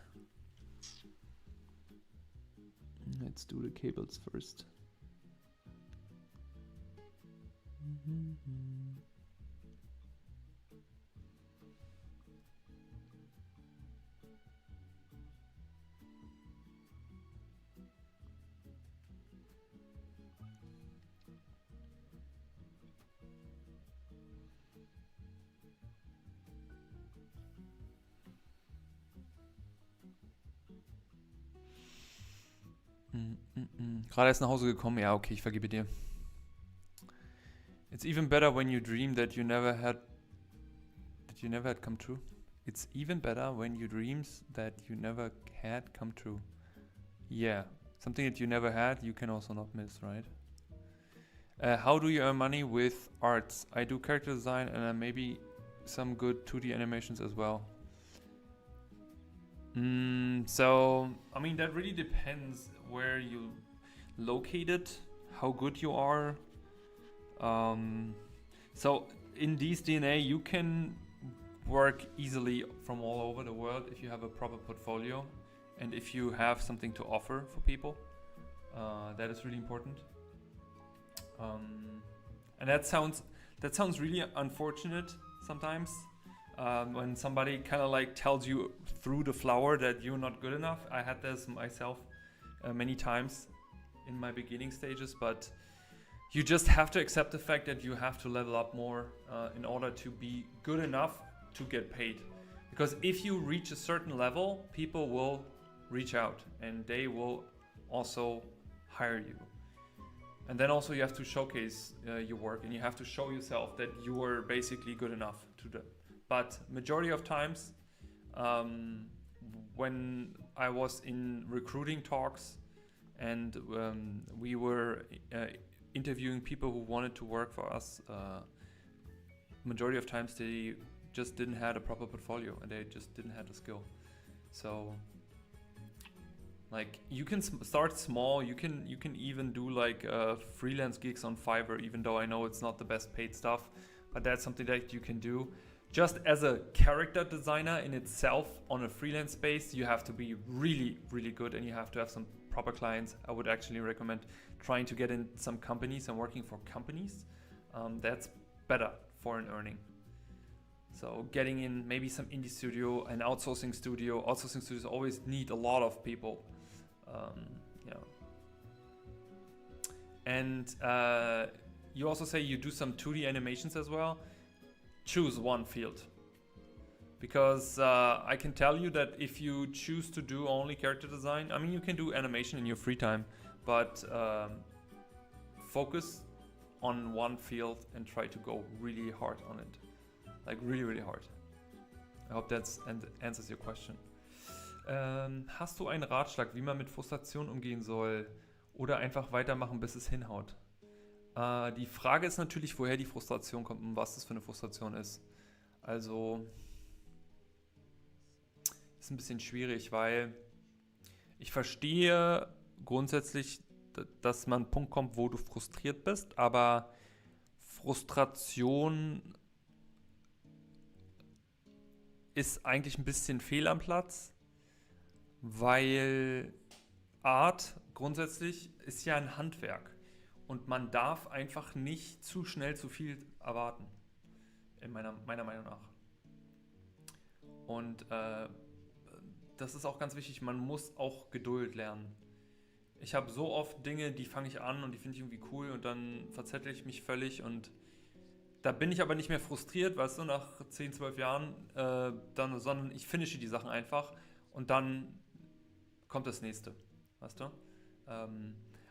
Let's do the cables first. Gerade erst nach Hause gekommen. Ja, okay, ich vergebe dir. It's even better when you dream that you never had come true. It's even better when you dreams that you never had come true. Yeah, something that you never had, you can also not miss, right? How do you earn money with arts? I do character design and maybe some good 2D animations as well. So, I mean, that really depends where you located, how good you are. So, in D's DNA, you can work easily from all over the world if you have a proper portfolio and if you have something to offer for people. That is really important. And that sounds really unfortunate sometimes when somebody kind of like tells you through the flower that you're not good enough. I had this myself many times in my beginning stages, but you just have to accept the fact that you have to level up more in order to be good enough to get paid. Because if you reach a certain level, people will reach out and they will also hire you. And then also you have to showcase your work and you have to show yourself that you are basically good enough to do. But majority of times, when I was in recruiting talks and we were interviewing people who wanted to work for us, majority of times they just didn't have a proper portfolio and they just didn't have the skill. So like you can start small. You can even do like freelance gigs on Fiverr, even though I know it's not the best paid stuff, but that's something that you can do. Just as a character designer in itself on a freelance base, you have to be really, really good and you have to have some proper clients. I would actually recommend trying to get in some companies and working for companies. That's better for an earning. So getting in maybe some indie studio, an outsourcing studio. Outsourcing studios always need a lot of people. And you also say you do some 2D animations as well. Choose one field. Because I can tell you that if you choose to do only character design, I mean, you can do animation in your free time, but focus on one field and try to go really hard on it. Like really, really hard. I hope that answers your question. Hast du einen Ratschlag, wie man mit Frustration umgehen soll oder einfach weitermachen, bis es hinhaut? Die Frage ist natürlich, woher die Frustration kommt und was das für eine Frustration ist. Also ist ein bisschen schwierig, weil ich verstehe grundsätzlich, dass man einen Punkt kommt, wo du frustriert bist, aber Frustration ist eigentlich ein bisschen fehl am Platz, weil Art grundsätzlich ist ja ein Handwerk und man darf einfach nicht zu schnell zu viel erwarten, in meiner Meinung nach. Und das ist auch ganz wichtig, man muss auch Geduld lernen. Ich habe so oft Dinge, die fange ich an und die finde ich irgendwie cool und dann verzettel ich mich völlig und da bin ich aber nicht mehr frustriert, weißt du, nach 10, 12 Jahren, sondern ich finische die Sachen einfach und dann kommt das nächste, weißt du.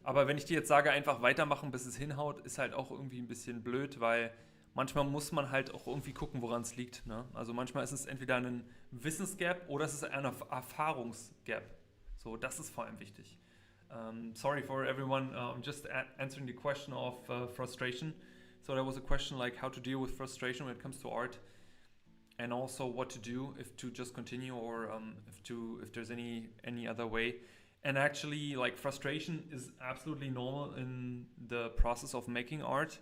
Aber wenn ich dir jetzt sage, einfach weitermachen, bis es hinhaut, ist halt auch irgendwie ein bisschen blöd, weil manchmal muss man halt auch irgendwie gucken, woran es liegt. Ne? Also manchmal ist es entweder ein Wissensgap oder es ist ein Erfahrungsgap. So, das ist vor allem wichtig. Sorry for everyone, I'm just answering the question of frustration. So there was a question like how to deal with frustration when it comes to art, and also what to do if to just continue or if there's any other way. And actually, like frustration is absolutely normal in the process of making art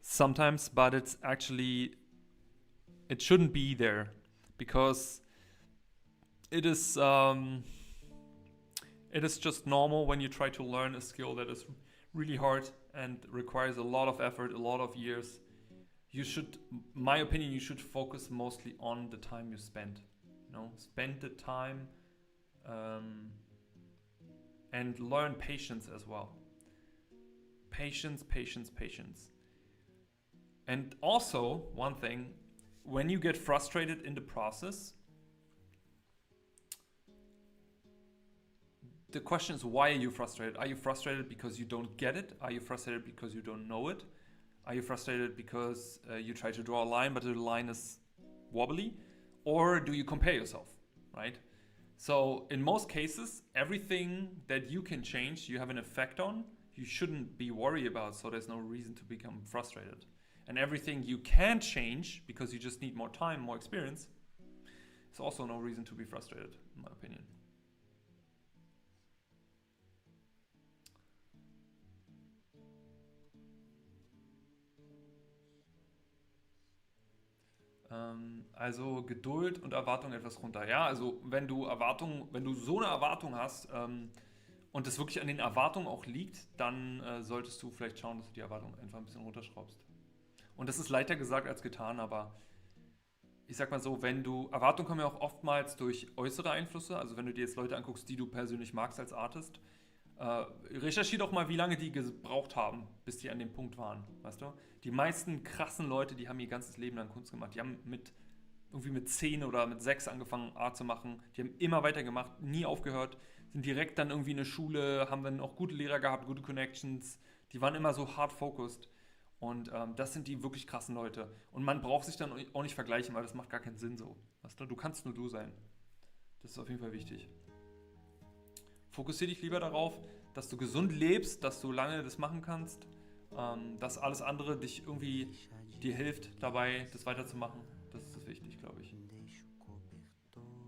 sometimes, but it shouldn't be there because it is just normal when you try to learn a skill that is really hard and requires a lot of effort, a lot of years. You should, my opinion, you should focus mostly on the time you spend. You know, spend the time and learn patience as well. Patience. And also, one thing, when you get frustrated in the process, the question is, why are you frustrated? Are you frustrated because you don't get it? Are you frustrated because you don't know it? Are you frustrated because you try to draw a line, but the line is wobbly? Or do you compare yourself, right? So in most cases, everything that you can change, you have an effect on, you shouldn't be worried about, so there's no reason to become frustrated. And everything you can change, because you just need more time, more experience, it's also no reason to be frustrated, in my opinion. Also Geduld und Erwartung etwas runter. Ja, also wenn du so eine Erwartung hast und es wirklich an den Erwartungen auch liegt, dann solltest du vielleicht schauen, dass du die Erwartung einfach ein bisschen runterschraubst. Und das ist leichter gesagt als getan, aber ich sag mal so, Erwartungen kommen ja auch oftmals durch äußere Einflüsse, also wenn du dir jetzt Leute anguckst, die du persönlich magst als Artist, recherchier doch mal, wie lange die gebraucht haben, bis die an dem Punkt waren, weißt du? Die meisten krassen Leute, die haben ihr ganzes Leben lang Kunst gemacht, die haben mit 10 oder mit 6 angefangen, Art zu machen, die haben immer weitergemacht, nie aufgehört, sind direkt dann irgendwie in eine Schule, haben dann auch gute Lehrer gehabt, gute Connections, die waren immer so hard focused. Und das sind die wirklich krassen Leute. Und man braucht sich dann auch nicht vergleichen, weil das macht gar keinen Sinn so. Weißt du? Du kannst nur du sein. Das ist auf jeden Fall wichtig. Fokussiere dich lieber darauf, dass du gesund lebst, dass du lange das machen kannst, dass alles andere dich irgendwie dir hilft dabei, das weiterzumachen. Das ist wichtig, glaube ich.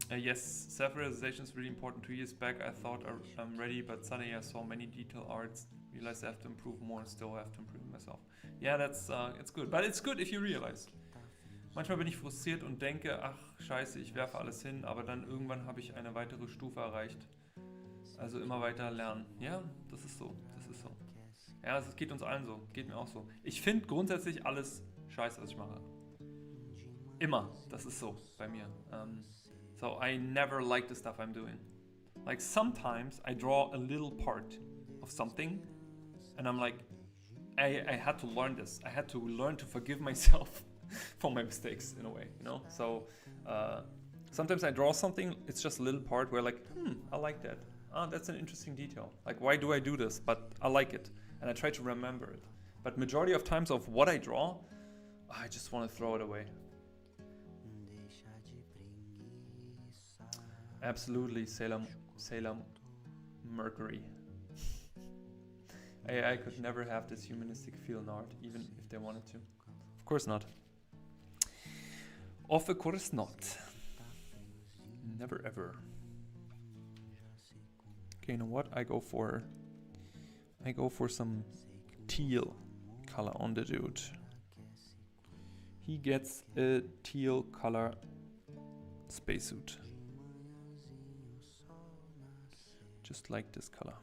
Yes, self-realization is really important. 2 years back I thought I'm ready, but suddenly I saw many detail arts, realized I have to improve more and still have to improve myself. Yeah, it's good. But it's good if you realize. Manchmal bin ich frustriert und denke, ach scheiße, ich werfe alles hin, aber dann irgendwann habe ich eine weitere Stufe erreicht. Also immer weiter lernen. Ja, das ist so. Ja, es geht uns allen so. Geht mir auch so. Ich finde grundsätzlich alles scheiße, was ich mache. Immer. Das ist so bei mir. So I never like the stuff I'm doing. Like sometimes I draw a little part of something and I'm like, I had to learn this. I had to learn to forgive myself for my mistakes in a way, you know? So sometimes I draw something, it's just a little part where like, I like that. Oh, that's an interesting detail. Like, why do I do this? But I like it. And I try to remember it. But majority of times of what I draw, I just want to throw it away. Absolutely, Sailor Mercury. AI could never have this humanistic feel in art, even if they wanted to. Of course not. Of course not. Never ever. Okay, you know what? I go for some teal color on the dude. He gets a teal color spacesuit. Just like this color.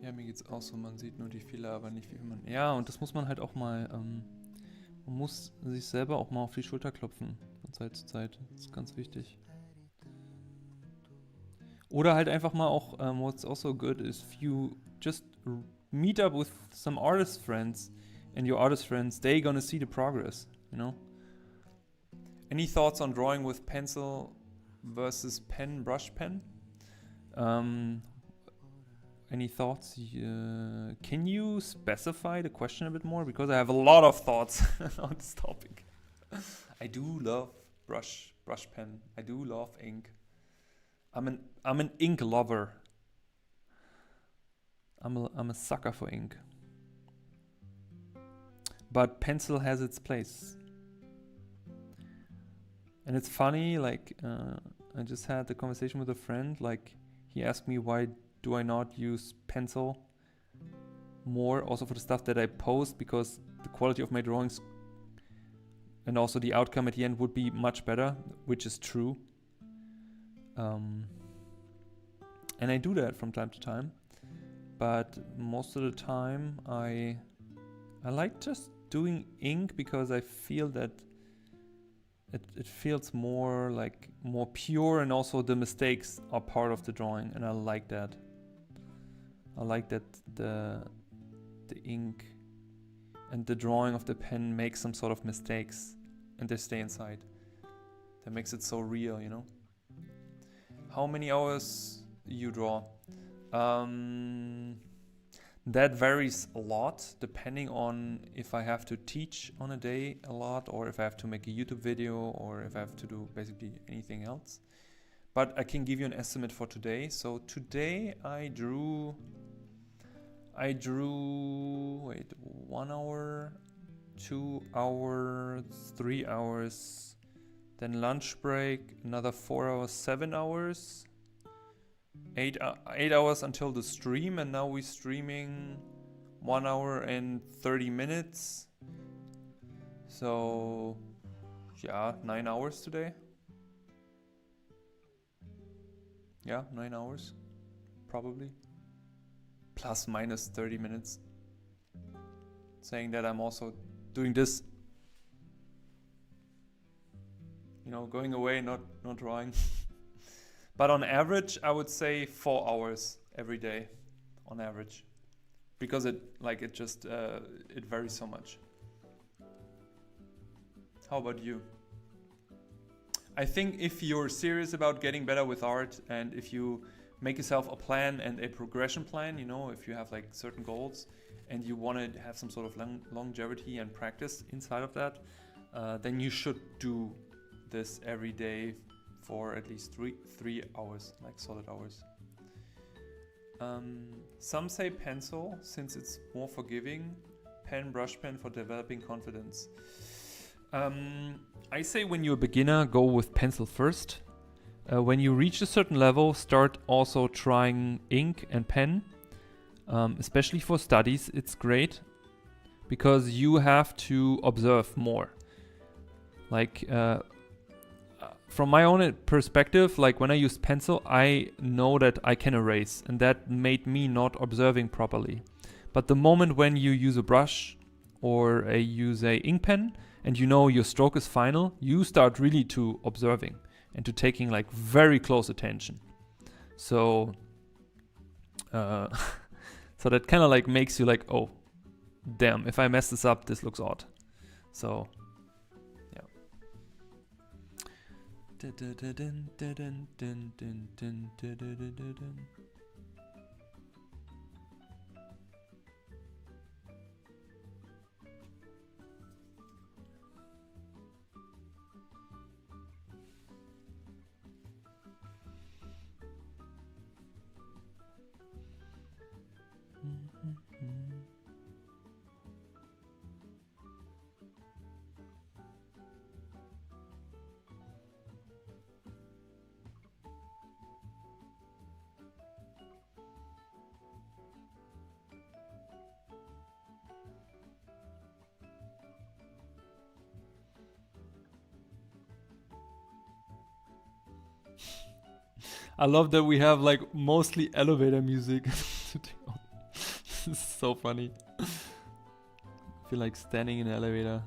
Ja, mir geht's auch so, man sieht nur die Fehler, aber nicht wie man... Ja, und das muss man halt auch mal... man muss sich selber auch mal auf die Schulter klopfen, von Zeit zu Zeit. Das ist ganz wichtig. Oder halt einfach mal auch, what's also good is if you just meet up with some artist friends, and your artist friends, they gonna see the progress, you know? Any thoughts on drawing with pencil versus brush pen? Any thoughts? Can you specify the question a bit more? Because I have a lot of thoughts on this topic. I do love brush pen. I do love ink. I'm an ink lover. I'm a sucker for ink. But pencil has its place. And it's funny, like, I just had the conversation with a friend, like, he asked me why do I not use pencil more, also for the stuff that I post, because the quality of my drawings and also the outcome at the end would be much better, which is true. And I do that from time to time, but most of the time I like just doing ink because I feel that it feels more pure, and also the mistakes are part of the drawing, and I like that. I like that the ink and the drawing of the pen makes some sort of mistakes and they stay inside. That makes it so real, you know? How many hours you draw? That varies a lot depending on if I have to teach on a day a lot, or if I have to make a YouTube video, or if I have to do basically anything else. But I can give you an estimate for today. So today I drew 1 hour, 2 hours, 3 hours, then lunch break, another 4 hours, 7 hours, 8 hours until the stream, and now we're streaming 1 hour and 30 minutes. So yeah, 9 hours today. Yeah, 9 hours probably. Plus minus 30 minutes. Saying that I'm also doing this, you know, going away, not drawing. But on average, I would say 4 hours every day, on average, because it varies so much. How about you? I think if you're serious about getting better with art, and if you make yourself a plan and a progression plan, you know, if you have like certain goals and you want to have some sort of longevity and practice inside of that, then you should do this every day for at least 3 hours, like solid hours. Some say pencil, since it's more forgiving. Pen, brush pen for developing confidence. I say when you're a beginner, go with pencil first. When you reach a certain level, start also trying ink and pen. Especially for studies, it's great because you have to observe more. Like, from my own perspective, like when I use pencil, I know that I can erase, and that made me not observing properly. But the moment when you use a brush or use a ink pen, and you know your stroke is final, you start really to observing and to taking like very close attention. So so that kind of like makes you like, oh damn, if I mess this up, this looks odd. So yeah. I love that we have like mostly elevator music. This is so funny. I feel like standing in an elevator.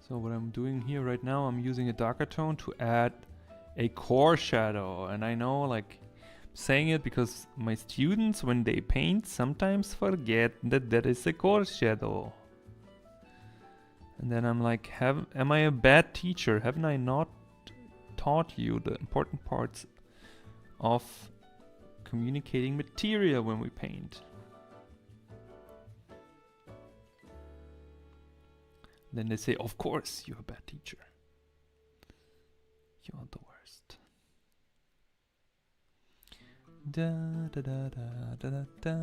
So what I'm doing here right now, I'm using a darker tone to add a core shadow. And I know, like, I'm saying it because my students, when they paint, sometimes forget that there is a core shadow. And then I'm like, am I a bad teacher? Haven't I not taught you the important parts of communicating material when we paint. Then they say, of course, you're a bad teacher. You're the worst. Da da da da da da da.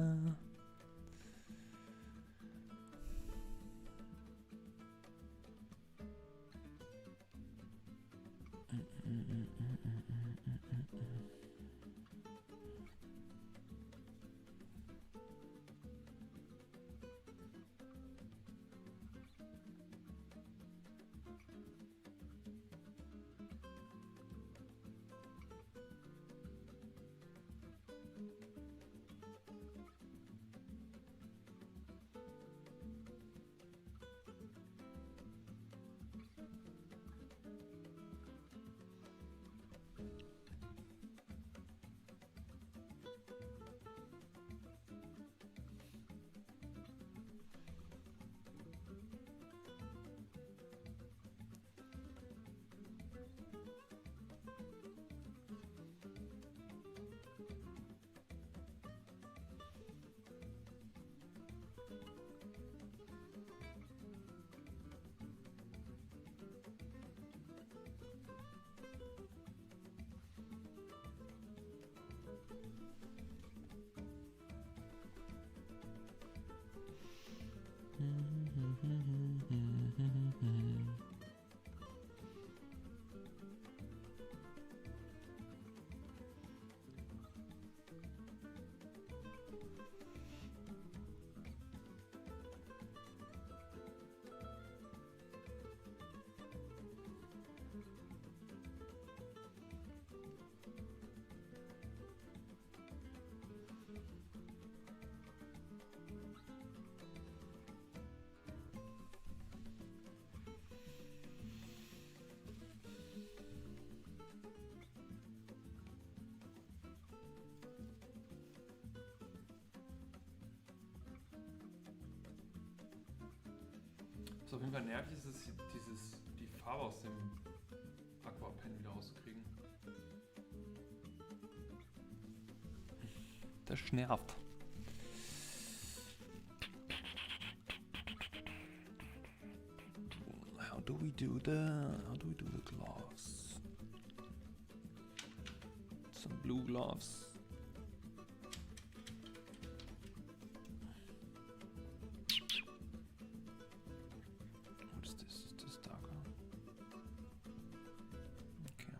Was auf jeden Fall nervig ist, die Farbe aus dem Aqua Pen wieder rauszukriegen. Das nervt. How do we do the gloves? Some blue gloves. What is this? Is this darker? Okay.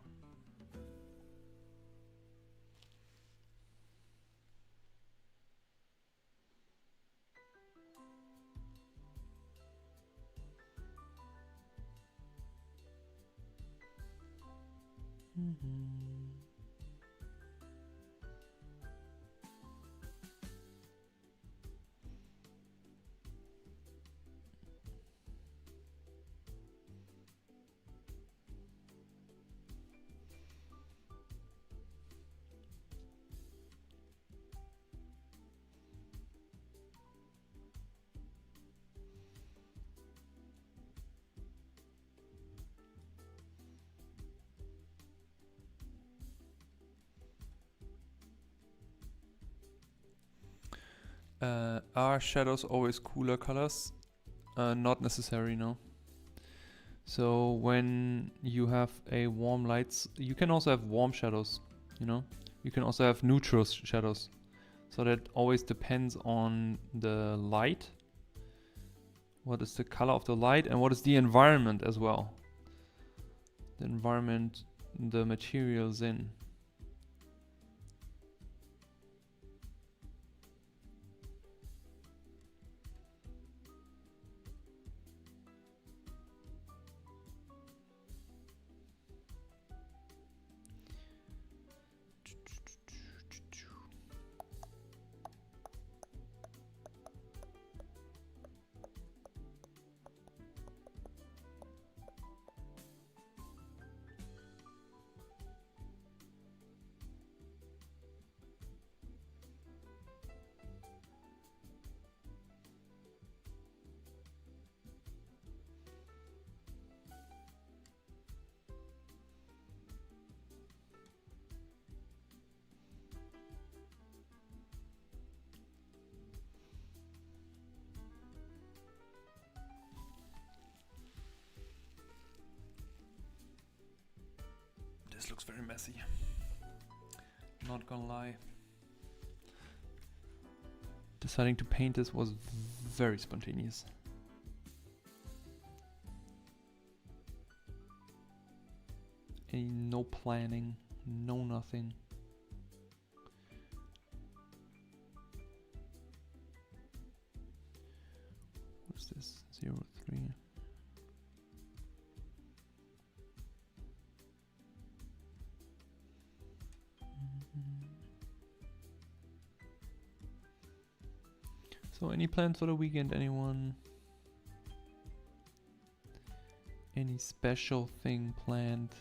Are shadows always cooler colors? Not necessary, no. So when you have a warm lights, you can also have warm shadows, you know? You can also have neutral shadows. So that always depends on the light. What is the color of the light and what is the environment as well? The environment, the materials in. this looks very messy. Not gonna lie. Deciding to paint this was very spontaneous. No planning, no nothing. What's this? 03. So any plans for the weekend, anyone? Any special thing planned?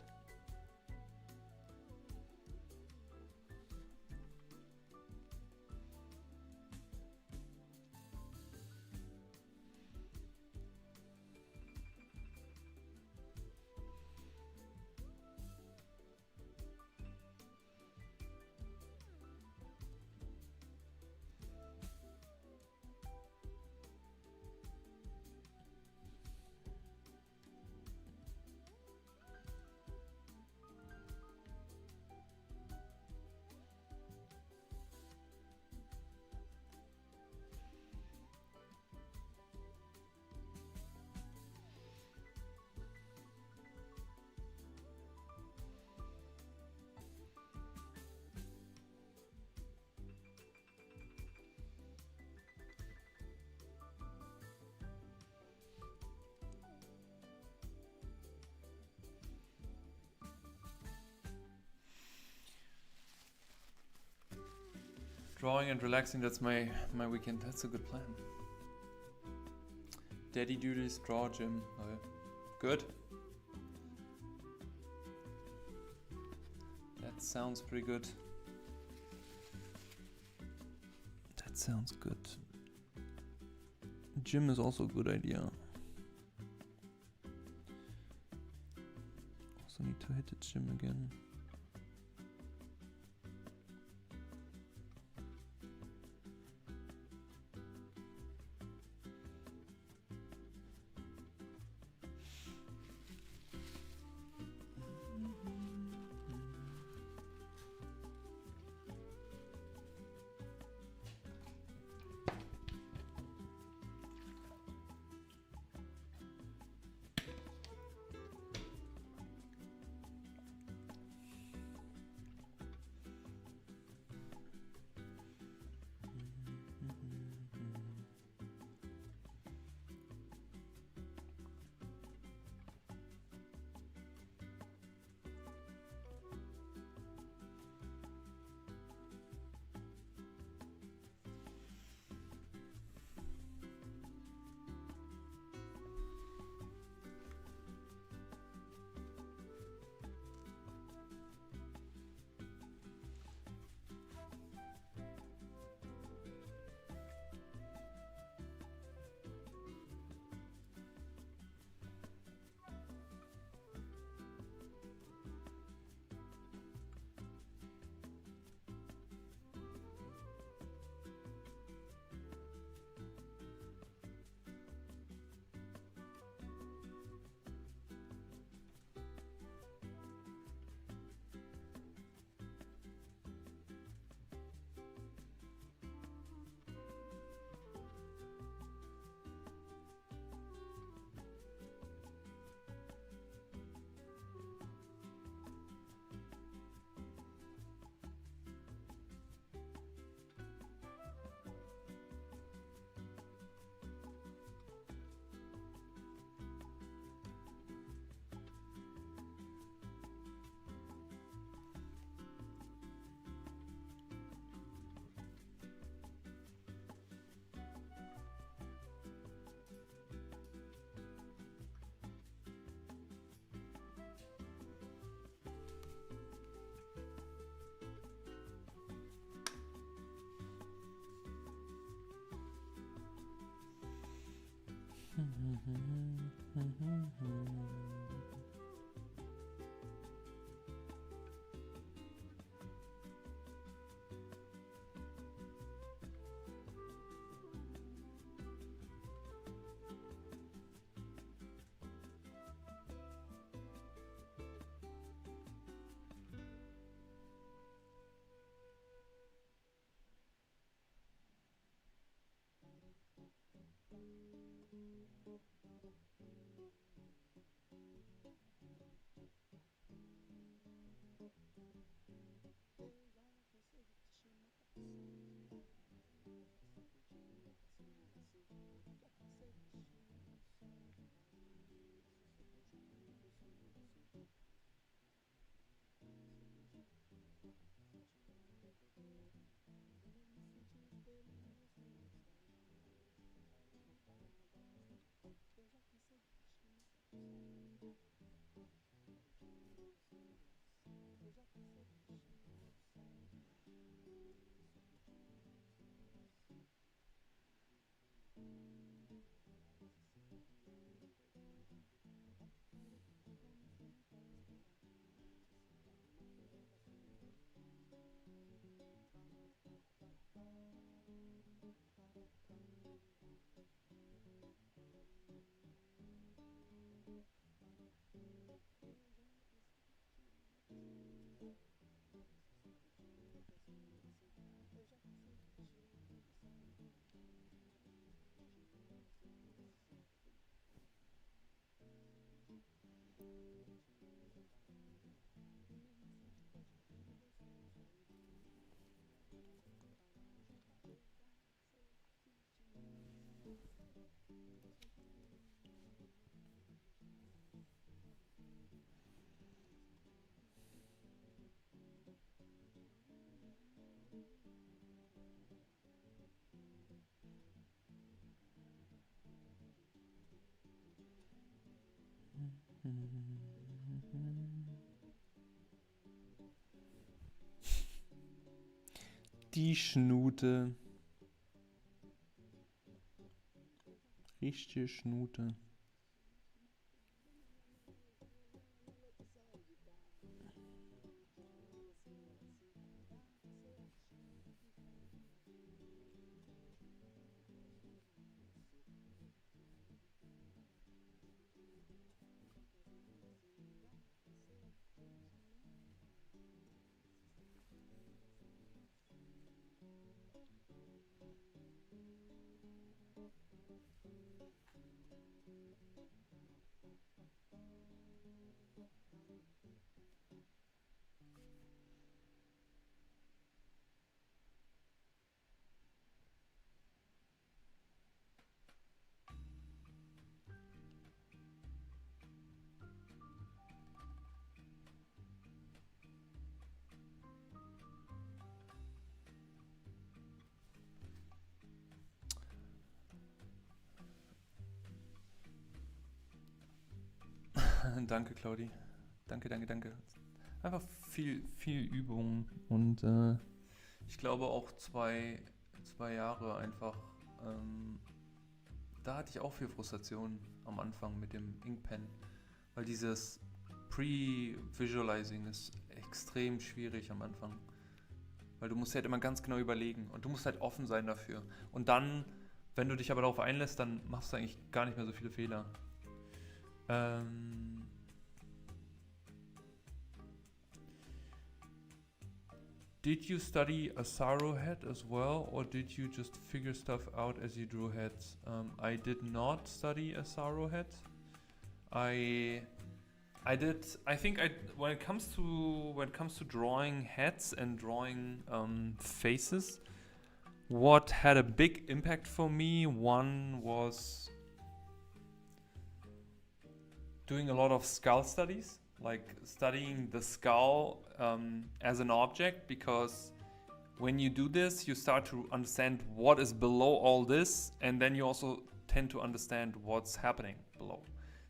Drawing and relaxing, that's my weekend. That's a good plan. Daddy duties, draw, gym. Okay. Good. That sounds pretty good. That sounds good. Gym is also a good idea. Also need to hit the gym again. Die Schnute. Richtige Schnute. Danke, Claudi. Danke, danke, danke. Einfach viel Übung und ich glaube auch zwei Jahre einfach. Da hatte ich auch viel Frustration am Anfang mit dem Inkpen, weil dieses Pre-Visualizing ist extrem schwierig am Anfang, weil du musst halt immer ganz genau überlegen und du musst halt offen sein dafür. Und dann, wenn du dich aber darauf einlässt, dann machst du eigentlich gar nicht mehr so viele Fehler. Did you study a Saro head as well, or did you just figure stuff out as you drew heads? I did not study a Saro head. I did. I think when it comes to drawing heads and drawing faces, what had a big impact for me, one was doing a lot of skull studies, like studying the skull as an object, because when you do this, you start to understand what is below all this, and then you also tend to understand what's happening below.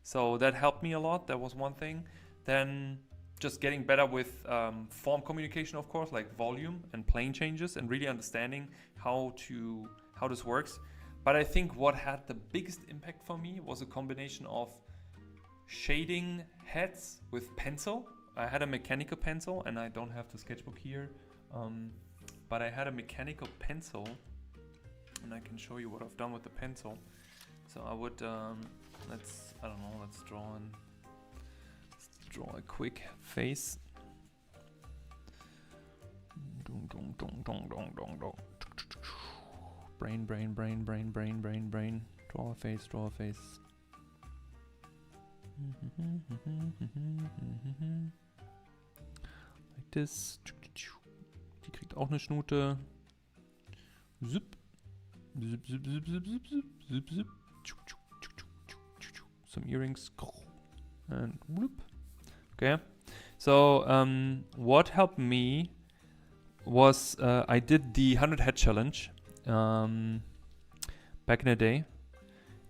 So that helped me a lot. That was one thing. Then just getting better with form communication, of course, like volume and plane changes, and really understanding how this works. But I think what had the biggest impact for me was a combination of shading heads with pencil. I had a mechanical pencil, and I don't have the sketchbook here, but I had a mechanical pencil, and I can show you what I've done with the pencil. So I would let's draw a quick face. Brain. Draw a face. Like this. Die kriegt auch eine Schnute. Zip. Zip. Some earrings. And whoop. Okay. So, what helped me was I did the 100 head challenge back in the day.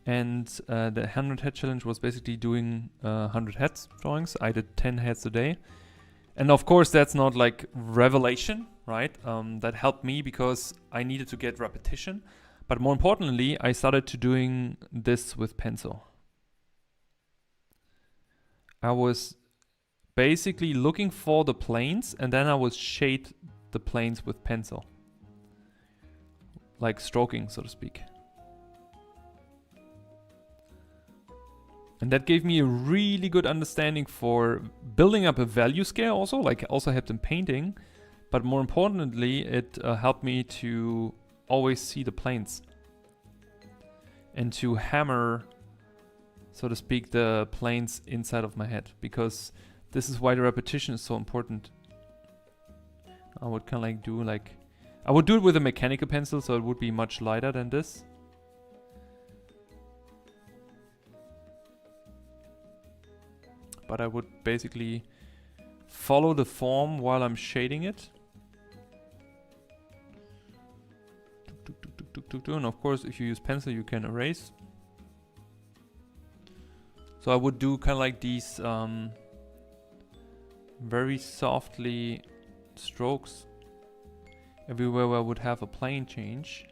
And the 100 head challenge was basically doing 100 heads drawings. I did 10 heads a day. And of course, that's not like revelation, right? That helped me because I needed to get repetition. But more importantly, I started to doing this with pencil. I was basically looking for the planes and then I would shade the planes with pencil. Like stroking, so to speak. And that gave me a really good understanding for building up a value scale also, like also helped in painting. But more importantly, it helped me to always see the planes. And to hammer, so to speak, the planes inside of my head. Because this is why the repetition is so important. I would kind of like do like... I would do it with a mechanical pencil, so it would be much lighter than this. But I would basically follow the form while I'm shading it. And of course, if you use pencil, you can erase. So I would do kind of like these very softly strokes everywhere where I would have a plane change.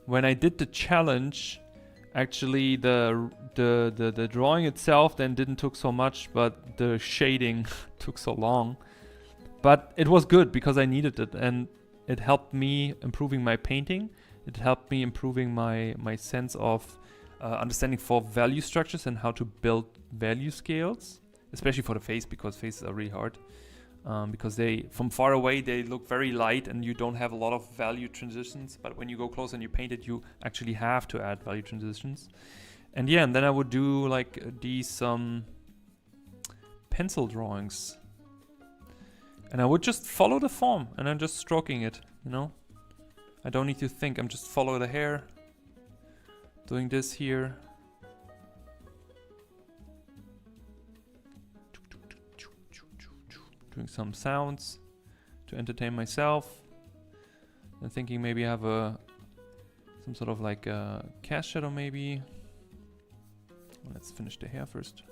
When I did the challenge, actually the drawing itself then didn't took so much, but the shading took so long. But it was good because I needed it, and it helped me improving my painting. It helped me improving my sense of understanding for value structures and how to build value scales, especially for the face, because faces are really hard. Because they, from far away, they look very light and you don't have a lot of value transitions. But when you go close and you paint it, you actually have to add value transitions. And yeah, and then I would do like these pencil drawings. And I would just follow the form and I'm just stroking it, you know? I don't need to think, I'm just follow the hair. Doing this here. Doing some sounds to entertain myself. And thinking maybe I have some sort of like a cast shadow maybe. Well, let's finish the hair first.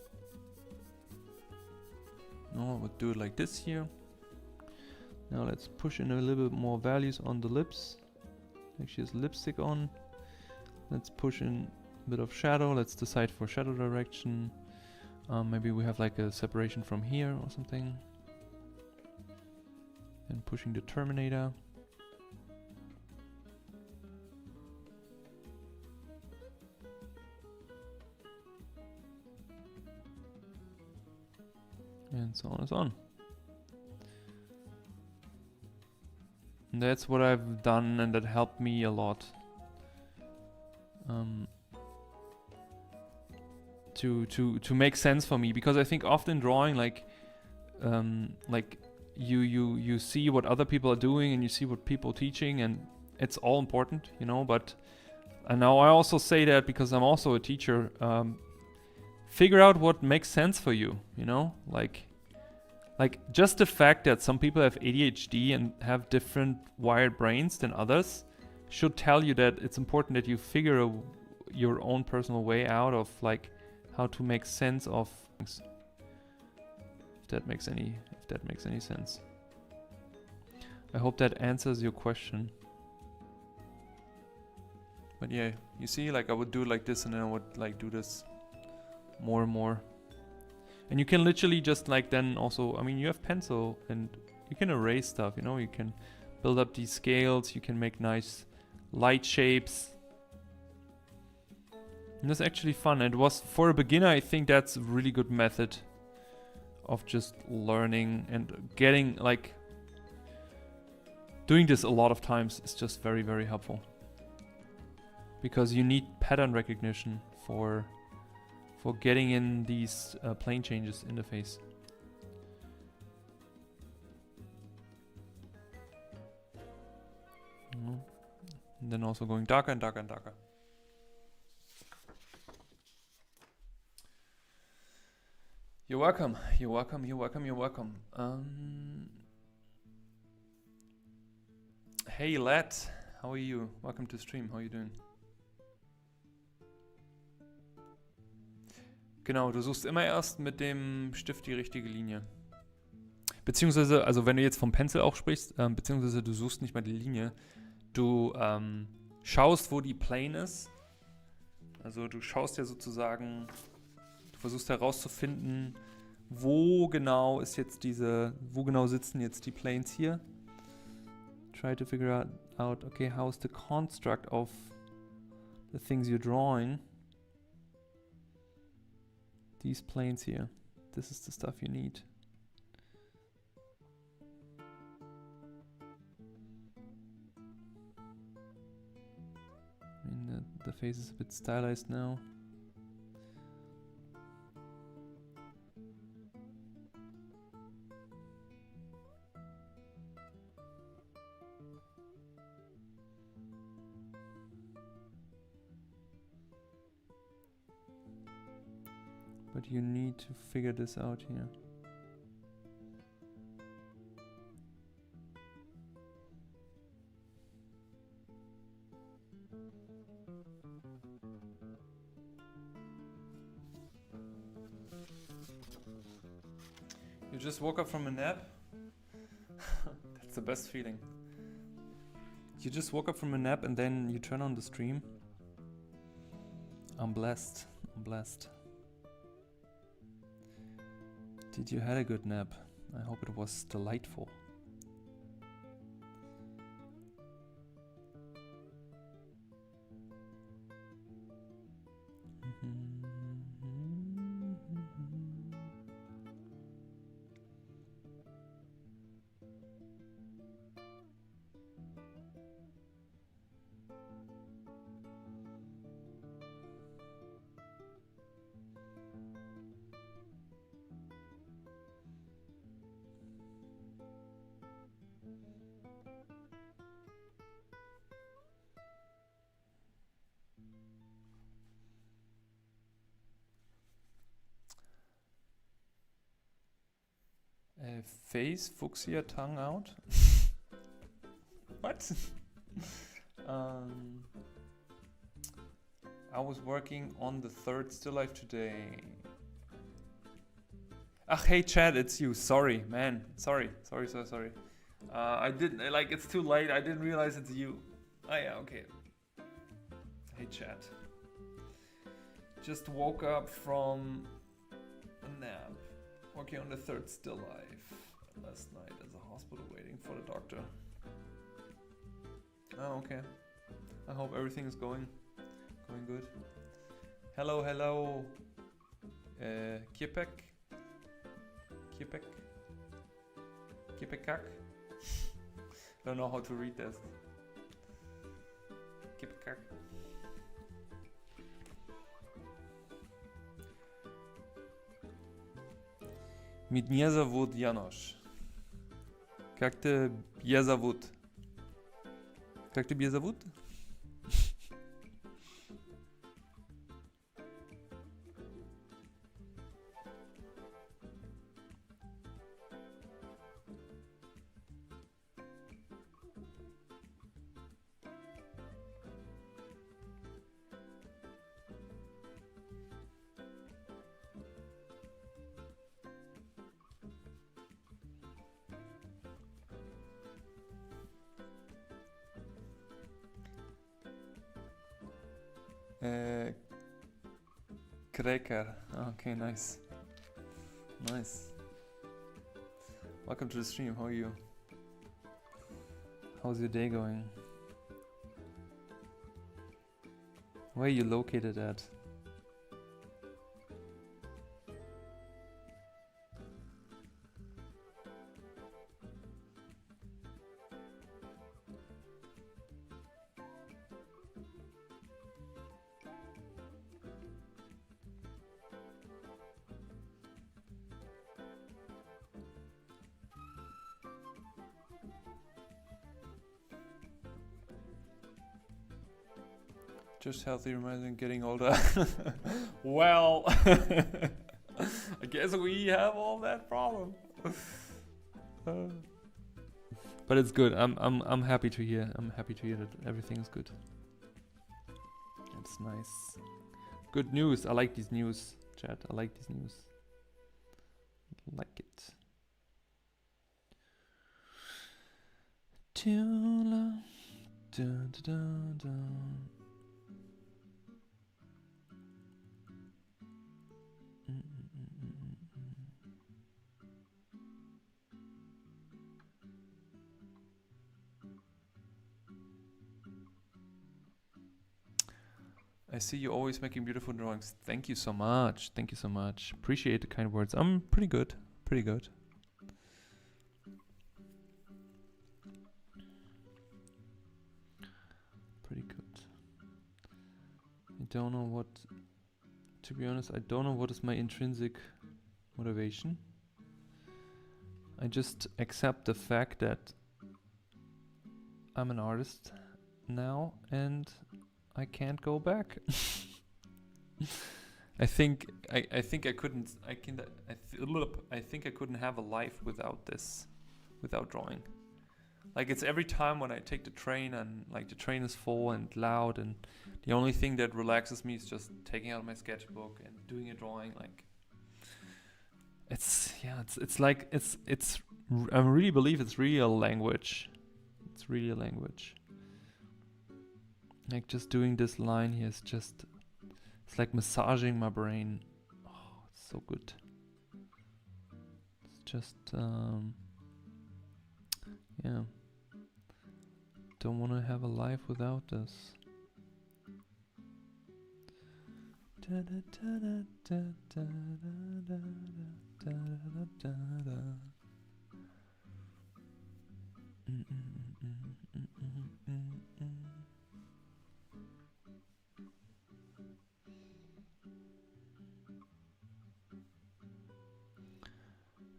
No, I would do it like this here. Now let's push in a little bit more values on the lips. Actually, has lipstick on. Let's push in a bit of shadow. Let's decide for shadow direction. Maybe we have like a separation from here or something. And pushing the Terminator. And so on and so on. And that's what I've done, and that helped me a lot. To make sense for me, because I think often drawing like you see what other people are doing and you see what people are teaching, and it's all important, you know. But and now I also say that because I'm also a teacher. Figure out what makes sense for you, you know, like just the fact that some people have ADHD and have different wired brains than others should tell you that it's important that you figure your own personal way out of like how to make sense of things. If that makes any sense. I hope that answers your question. But yeah, you see, like I would do it like this and then I would like do this more and more. And you can literally just like then also, I mean, you have pencil and you can erase stuff, you know, you can build up these scales, you can make nice light shapes. And that's actually fun. And it was, for a beginner, I think that's a really good method of just learning and getting like doing this a lot of times is just very, very helpful, because you need pattern recognition for getting in these plane changes in the face. And then also going darker and darker and darker. You're welcome. You're welcome. You're welcome. You're welcome. Hey lad, how are you? Welcome to stream. How are you doing? Genau, du suchst immer erst mit dem Stift die richtige Linie. Beziehungsweise, also wenn du jetzt vom Pencil auch sprichst, beziehungsweise du suchst nicht mal die Linie, du schaust, wo die Plane ist. Also du schaust ja sozusagen, du versuchst herauszufinden, wo genau sitzen jetzt die Planes hier. Try to figure out, okay, how's the construct of the things you're drawing. These planes here. This is the stuff you need. I mean, the face is a bit stylized now. But you need to figure this out here. You just woke up from a nap? That's the best feeling. You just woke up from a nap and then you turn on the stream? I'm blessed. I'm blessed. Did you had a good nap? I hope it was delightful. Face fuchsia tongue out? What? I was working on the third still life today. Ach, hey Chad, it's you. Sorry, man. Sorry. I didn't, like, it's too late. I didn't realize it's you. Oh yeah, okay. Hey Chad. Just woke up from a nap. Working on the third still life last night at the hospital waiting for the doctor. Oh, okay. I hope everything is going good. Hello. Kipek. Kipekak. Don't know how to read this. Kipekak. Меня зовут Янош. Как тебя зовут? Как тебя зовут? Kreker. Okay, nice. Welcome to the stream. How are you? How's your day going? Where are you located at? Just healthy, rather than getting older. Well, I guess we have all that problem. But it's good. I'm happy to hear. I'm happy to hear that everything is good. It's nice. Good news. I like these news, chat. I like these news. Like it. Too long. Dun, dun, dun, dun. I see you always making beautiful drawings. Thank you so much. Thank you so much. Appreciate the kind words. I'm pretty good. Pretty good. Pretty good. I don't know what... To be honest, I don't know what is my intrinsic motivation. I just accept the fact that I'm an artist now and I can't go back. I think I couldn't have a life without this, without drawing. Like, it's every time when I take the train and like the train is full and loud, and the only thing that relaxes me is just taking out my sketchbook and doing a drawing. Like, I really believe it's really a language. It's really a language. Like, just doing this line here is just, it's like massaging my brain. Oh, it's so good. It's just, yeah. Don't want to have a life without this.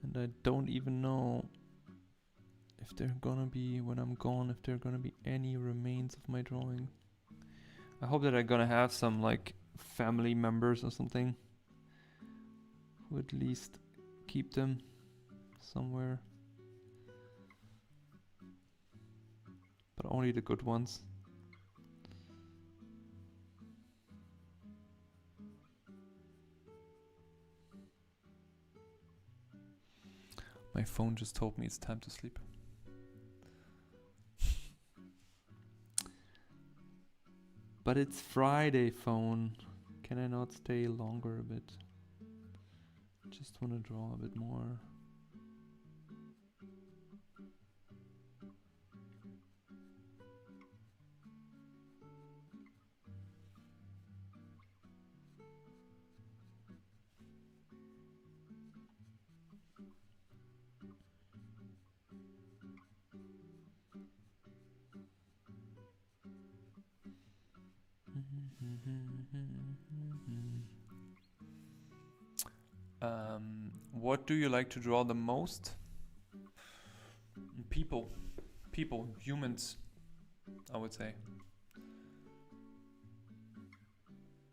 And I don't even know if they're gonna be, when I'm gone, if there are gonna be any remains of my drawing. I hope that I'm gonna have some like family members or something who at least keep them somewhere. But only the good ones. My phone just told me it's time to sleep. But it's Friday, phone. Can I not stay longer a bit? Just want to draw a bit more. What do you like to draw the most? People, humans, I would say.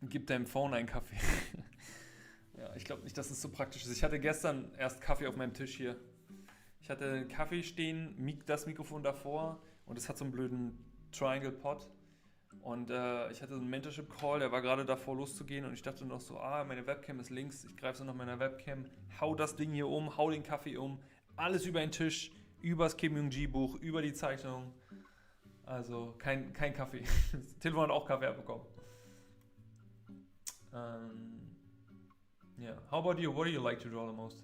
Gib deinem Phone einen Kaffee. Ja, ich glaube nicht, dass es so praktisch ist. Ich hatte gestern erst Kaffee auf meinem Tisch hier. Ich hatte einen Kaffee stehen, das Mikrofon davor und es hat so einen blöden Triangle Pot. Und ich hatte so einen Mentorship-Call, der war gerade davor loszugehen und ich dachte noch so, meine Webcam ist links, ich greife so nach meiner Webcam, hau das Ding hier um, hau den Kaffee um, alles über den Tisch, über das Kim Young-ji-Buch, über die Zeitung. Also kein Kaffee. Das Telefon hat auch Kaffee abbekommen. Yeah. How about you? What do you like to draw the most?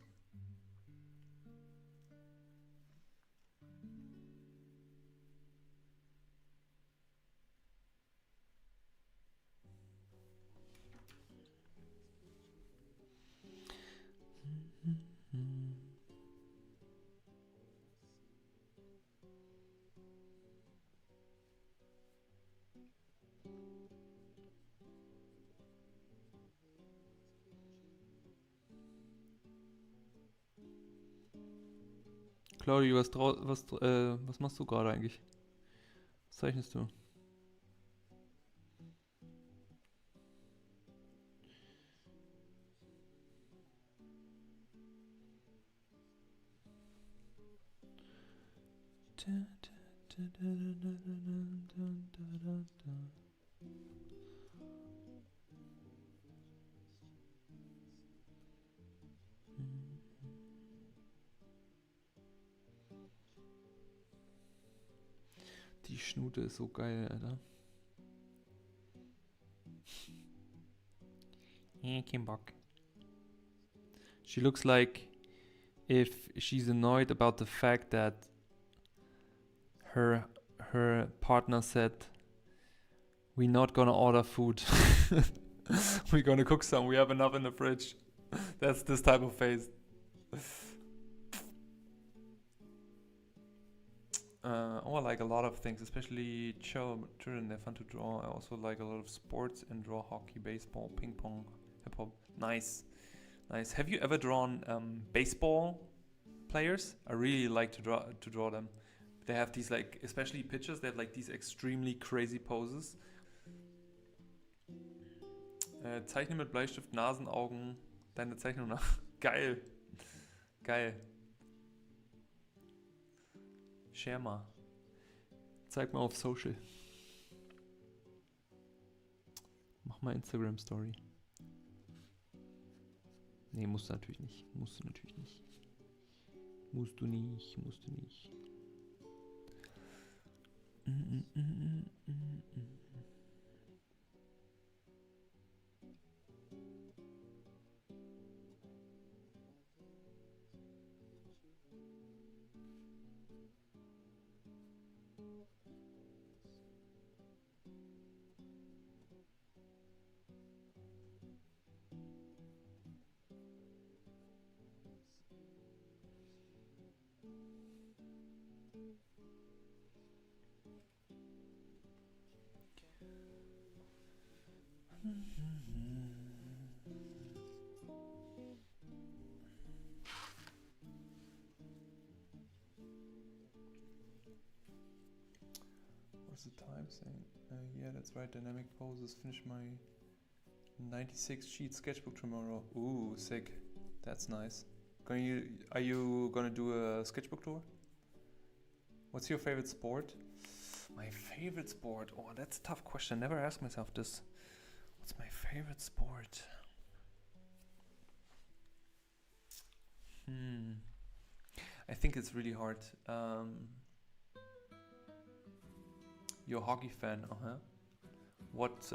Claudio, was machst du gerade eigentlich? Was zeichnest du? Die Schnute ist so geil, Alter. Kein Bock. She looks like if she's annoyed about the fact that her partner said, we're not gonna order food. We're gonna cook some. We have enough in the fridge. That's this type of face. I like a lot of things, especially children. They're fun to draw. I also like a lot of sports and draw hockey, baseball, ping pong, hip hop. Nice. Have you ever drawn baseball players? I really like to draw them. They have these, like, especially pitchers, they have like these extremely crazy poses. Zeichne mit Bleistift, Nasenaugen, deine Zeichnung nach. Geil. Share mal. Zeig mal auf Social. Mach mal Instagram Story. Nee, musst du natürlich nicht. Musst du nicht. What's the time saying? Yeah, that's right. Dynamic poses. Finish my 96 sheet sketchbook tomorrow. Ooh, sick. That's nice. Are you gonna do a sketchbook tour? What's your favorite sport? My favorite sport? Oh, that's a tough question. I never asked myself this. What's my favorite sport? I think it's really hard. You're a hockey fan, What?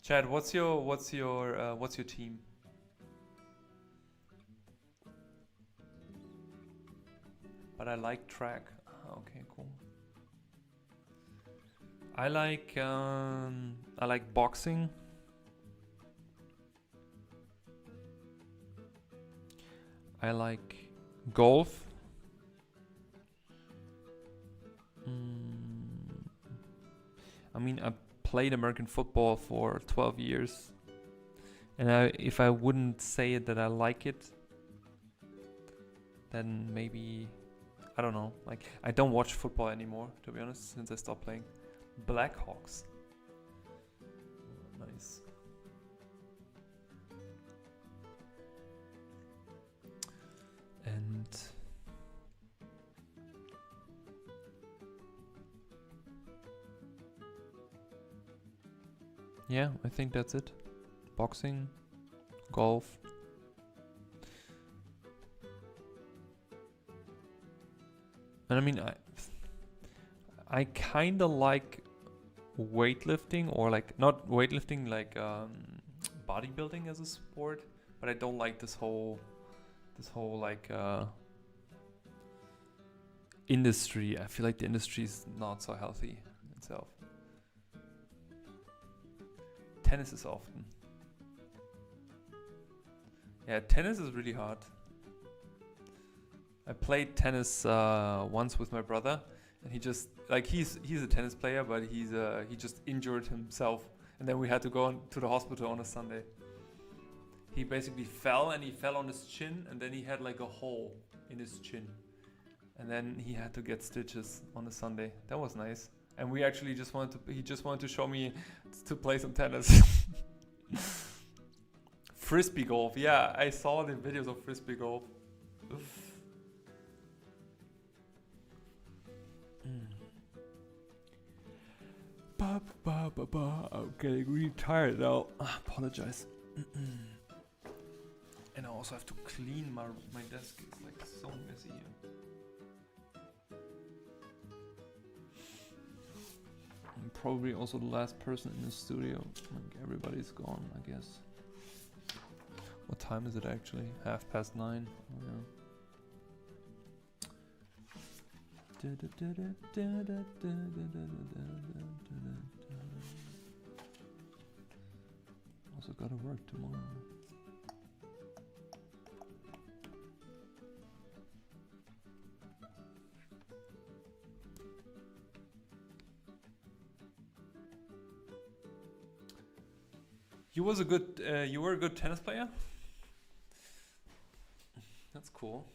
Chad, what's your team? But I like track. Okay, cool. I like boxing. I like golf. I mean, I played American football for 12 years. And if I wouldn't say it that I like it, then maybe, I don't know. Like, I don't watch football anymore, to be honest, since I stopped playing. Blackhawks. Nice. And yeah, I think that's it. Boxing, golf. And I mean, I kind of like weightlifting, or like not weightlifting, like bodybuilding as a sport, but I don't like this whole like industry. I feel like the industry is not so healthy itself. Tennis is often. Yeah, tennis is really hard. I played tennis once with my brother, and he just, like, he's a tennis player, but he just injured himself, and then we had to go to the hospital on a Sunday. He basically fell, and he fell on his chin, and then he had like a hole in his chin, and then he had to get stitches on a Sunday. That was nice. And we actually he just wanted to show me to play some tennis. Frisbee golf. Yeah, I saw the videos of frisbee golf. I'm getting really tired now. I apologize. And I also have to clean my desk. It's like so messy here. I'm probably also the last person in the studio. Like everybody's gone, I guess. What time is it actually? 9:30. Oh, yeah. Also gotta work tomorrow. You were a good tennis player? That's cool.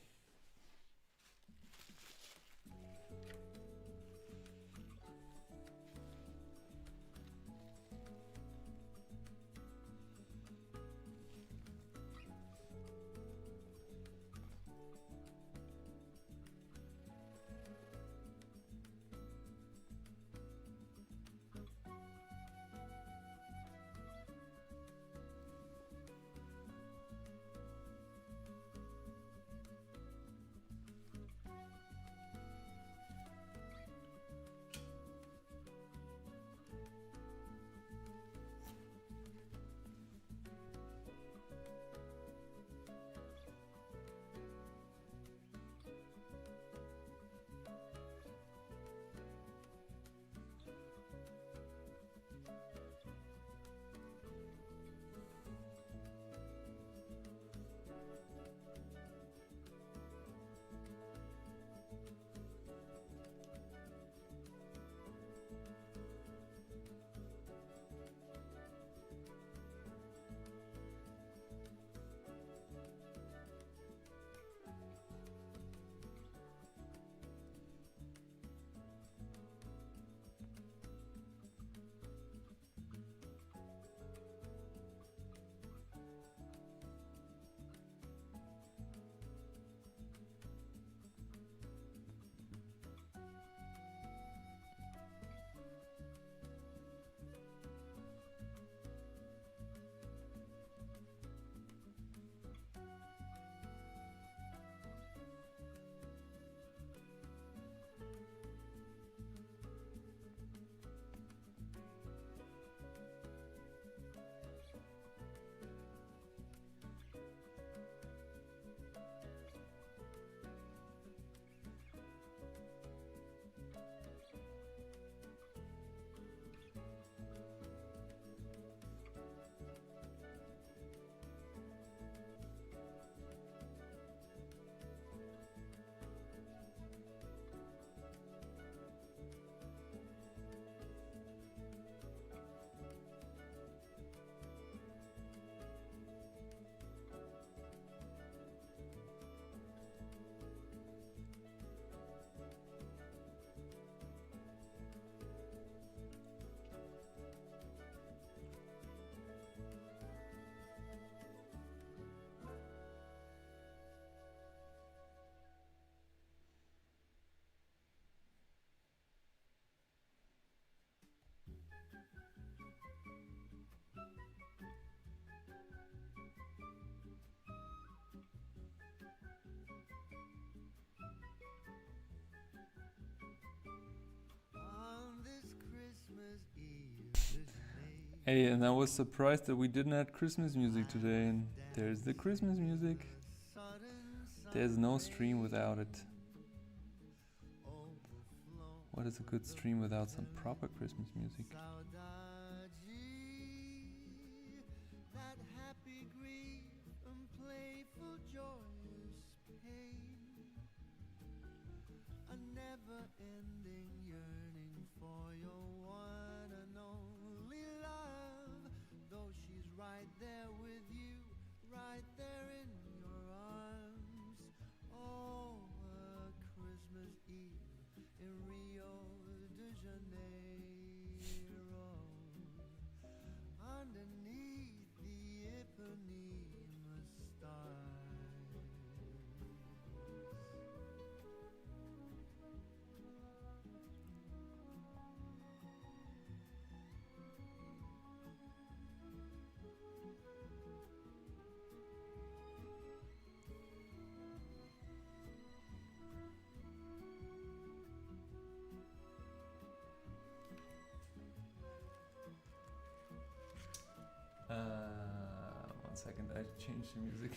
Hey, and I was surprised that we didn't have Christmas music today, and there's the Christmas music. There's no stream without it. What is a good stream without some proper Christmas music? second, I changed the music.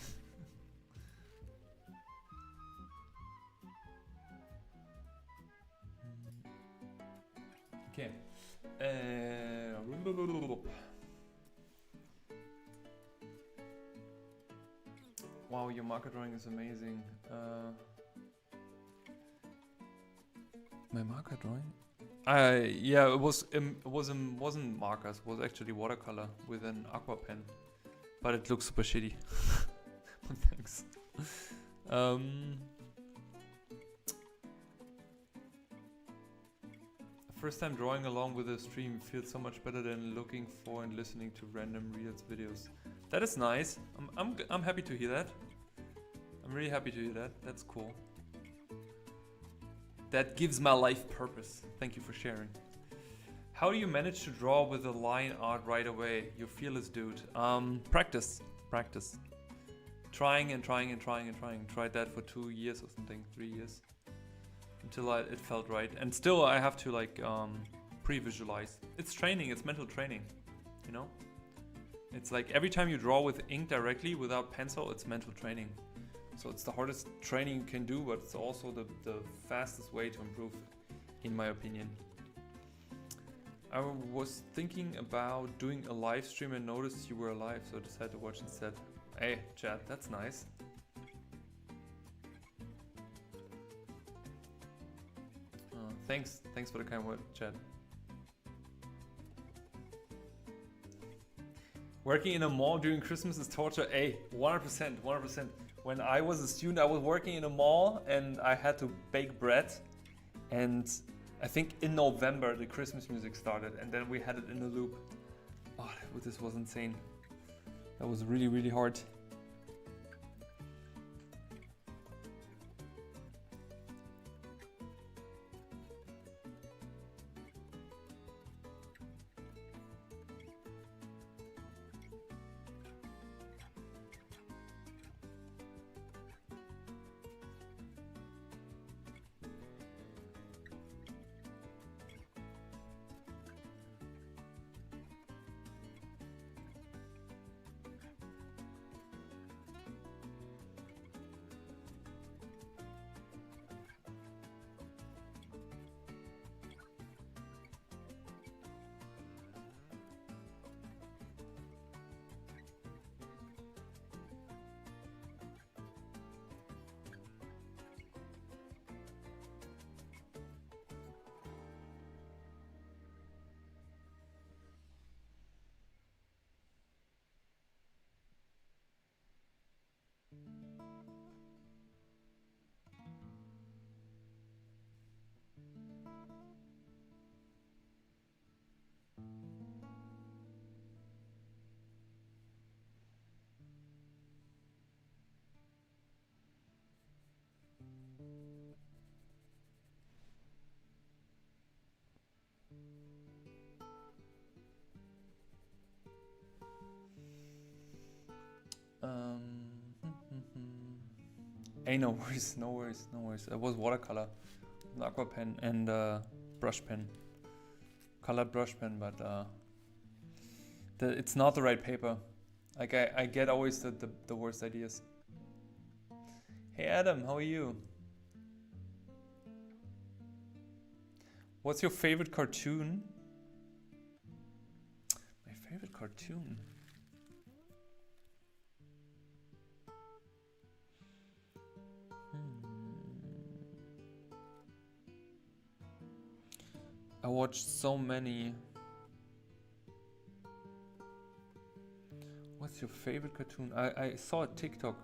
Okay. Wow, your marker drawing is amazing. My marker drawing? Yeah, it wasn't markers. It was actually watercolor with an aqua pen, but it looks super shitty. Thanks. First time drawing along with a stream feels so much better than looking for and listening to random readers' videos. That is nice. I'm happy to hear that. I'm really happy to hear that. That's cool. That gives my life purpose. Thank you for sharing. How do you manage to draw with a line art right away? You're fearless, dude. Practice. Trying and trying and trying and trying. Tried that for 2 years or something, 3 years. Until it felt right. And still I have to like pre-visualize. It's training, it's mental training, you know? It's like every time you draw with ink directly without pencil, it's mental training. So it's the hardest training you can do, but it's also the fastest way to improve, in my opinion. I was thinking about doing a live stream and noticed you were live, so I decided to watch instead. Hey, chat, that's nice. Thanks for the kind word, chat. Working in a mall during Christmas is torture. Hey, 100%, 100%. When I was a student, I was working in a mall and I had to bake bread. And I think in November, the Christmas music started and then we had it in a loop. Oh, this was insane. That was really, really hard. Hey, no worries, no worries, no worries. It was watercolor, an aqua pen and brush pen, colored brush pen, but it's not the right paper. Like I get always the worst ideas. Hey Adam, how are you? What's your favorite cartoon? My favorite cartoon? I watched so many. What's your favorite cartoon? I saw a TikTok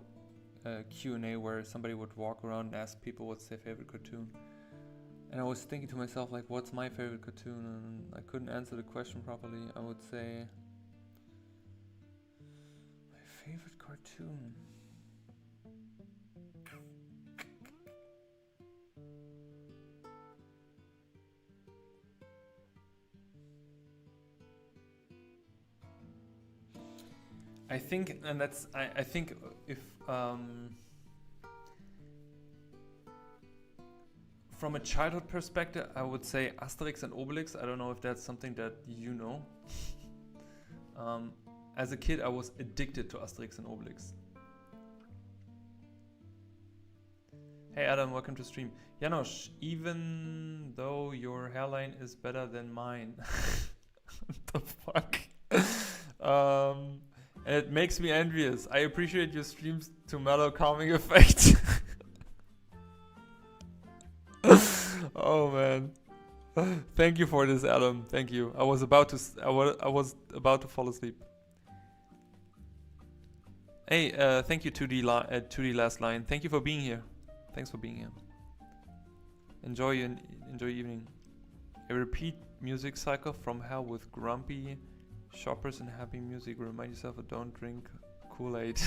Q&A where somebody would walk around and ask people what's their favorite cartoon. And I was thinking to myself, like, what's my favorite cartoon? And I couldn't answer the question properly. I would say, my favorite cartoon. I think, and that's, I think if, from a childhood perspective, I would say Asterix and Obelix. I don't know if that's something that you know. As a kid, I was addicted to Asterix and Obelix. Hey Adam, welcome to stream. Janosch, even though your hairline is better than mine. What the fuck? And it makes me envious. I appreciate your streams to mellow calming effect. Oh man. Thank you for this, Adam. Thank you. I was about to fall asleep. Hey, thank you to the last line. Thank you for being here. Thanks for being here. Enjoy your evening. A repeat music cycle from hell with grumpy shoppers and happy music. Remind yourself of don't drink Kool-Aid.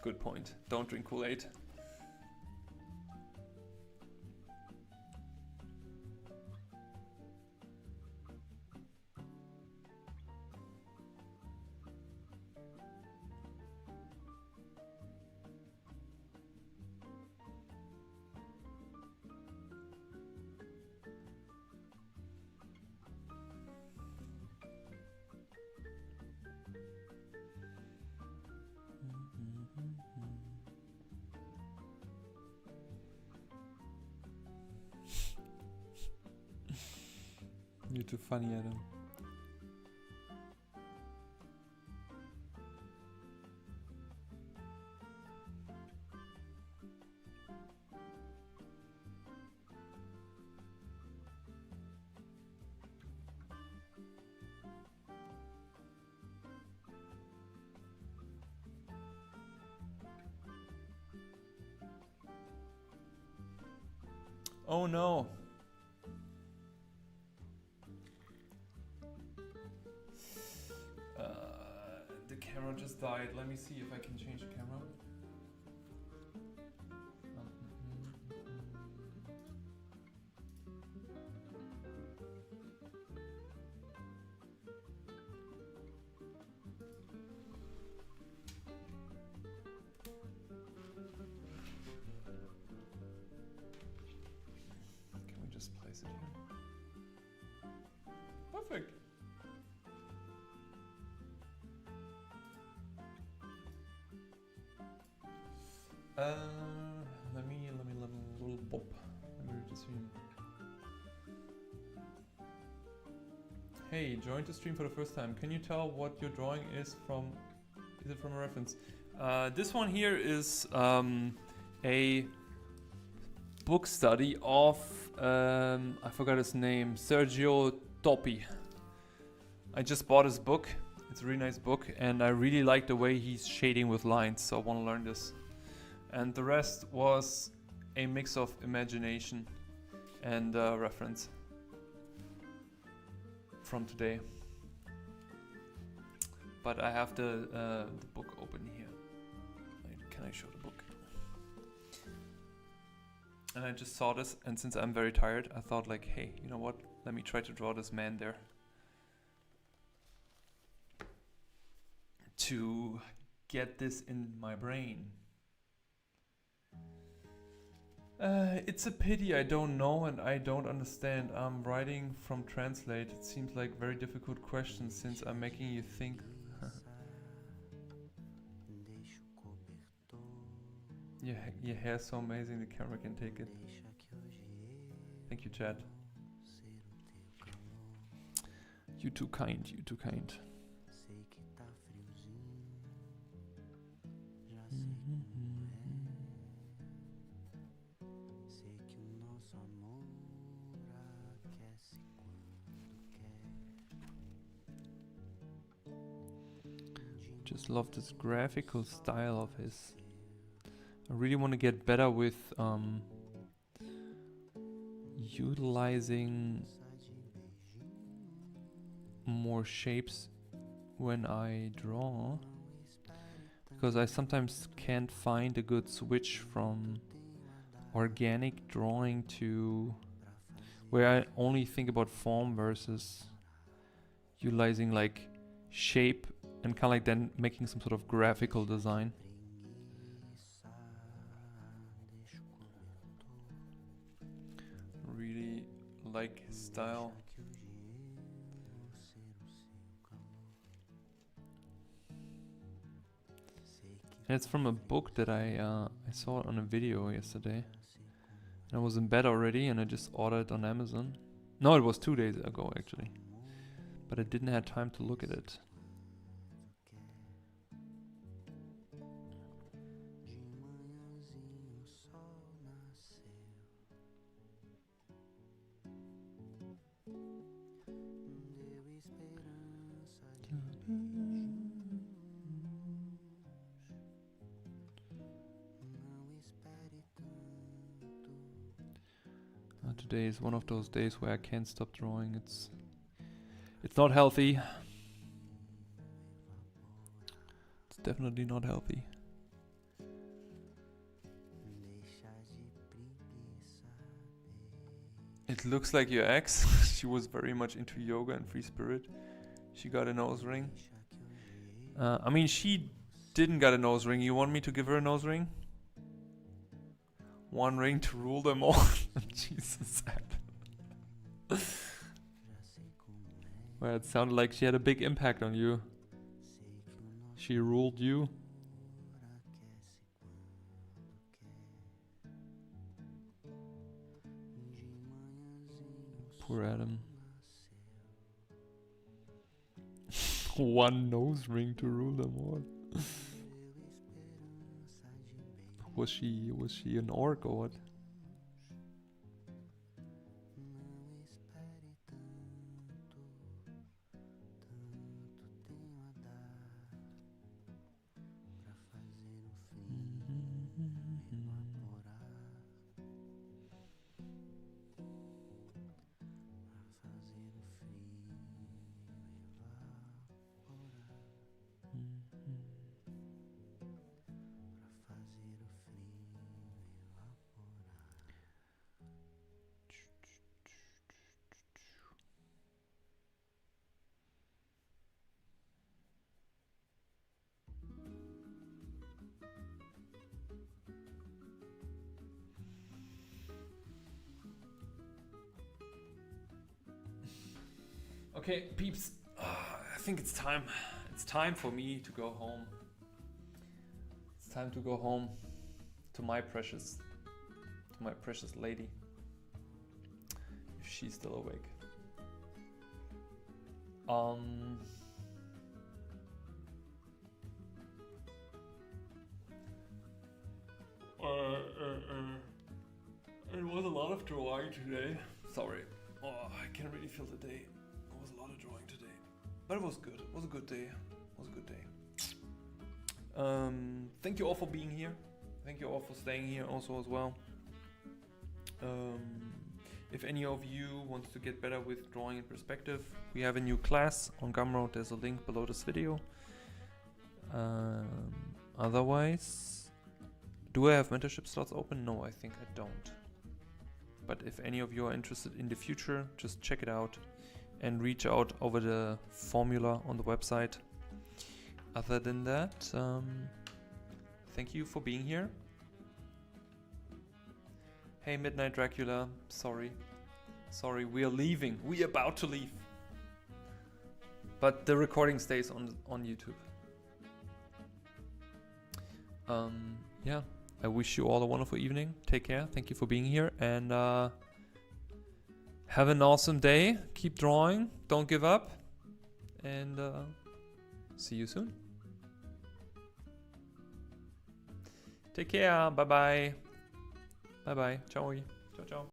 Good point. Don't drink Kool-Aid. You're too funny, Adam. Oh no. The camera just died. Let me see if I can change the camera. Can we just place it here? Perfect. Let me little bob. Let me read the stream. Hey, joined the stream for the first time. Can you tell what your drawing is from? Is it from a reference? This one here is a book study of I forgot his name, Sergio Toppi. I just bought his book. It's a really nice book, and I really like the way he's shading with lines. So I want to learn this. And the rest was a mix of imagination and reference from today. But I have the book open here. Can I show the book? And I just saw this, and since I'm very tired, I thought like, hey, you know what? Let me try to draw this man there. To get this in my brain. It's a pity I don't know and I don't understand. I'm writing from Translate. It seems like very difficult questions since I'm making you think. Your hair's so amazing, the camera can take it. Thank you, Chad. You too kind, you too kind. Just love this graphical style of his. I really want to get better with utilizing more shapes when I draw, because I sometimes can't find a good switch from organic drawing to where I only think about form versus utilizing like shape and kind of like then making some sort of graphical design. Really like his style. It's from a book that I saw it on a video yesterday. And I was in bed already and I just ordered it on Amazon. No, it was 2 days ago actually. But I didn't have time to look at it. Today is one of those days where I can't stop drawing. It's not healthy. It's definitely not healthy. It looks like your ex. She was very much into yoga and free spirit. She got a nose ring. I mean, she didn't get a nose ring. You want me to give her a nose ring? One ring to rule them all. Jesus. Well, it sounded like she had a big impact on you. She ruled you. Poor Adam. One nose ring to rule them all. Was she an orc or what? Okay, peeps, I think it's time. It's time for me to go home. It's time to go home to my precious lady. If she's still awake. It was a lot of drawing today. Sorry. Oh, I can really feel the day. It was a lot of drawing today. But it was good. It was a good day. It was a good day. Thank you all for being here. Thank you all for staying here also as well. If any of you wants to get better with drawing in perspective, we have a new class on Gumroad. There's a link below this video. Otherwise, do I have mentorship slots open? No, I think I don't. But if any of you are interested in the future, just check it out and reach out over the formula on the website. Other than that, thank you for being here. Hey, Midnight Dracula, sorry, we are leaving. We are about to leave. But the recording stays on YouTube. Yeah, I wish you all a wonderful evening. Take care. Thank you for being here, and have an awesome day. Keep drawing. Don't give up, and see you soon. Take care. Bye bye. Bye bye. Ciao. Ciao ciao.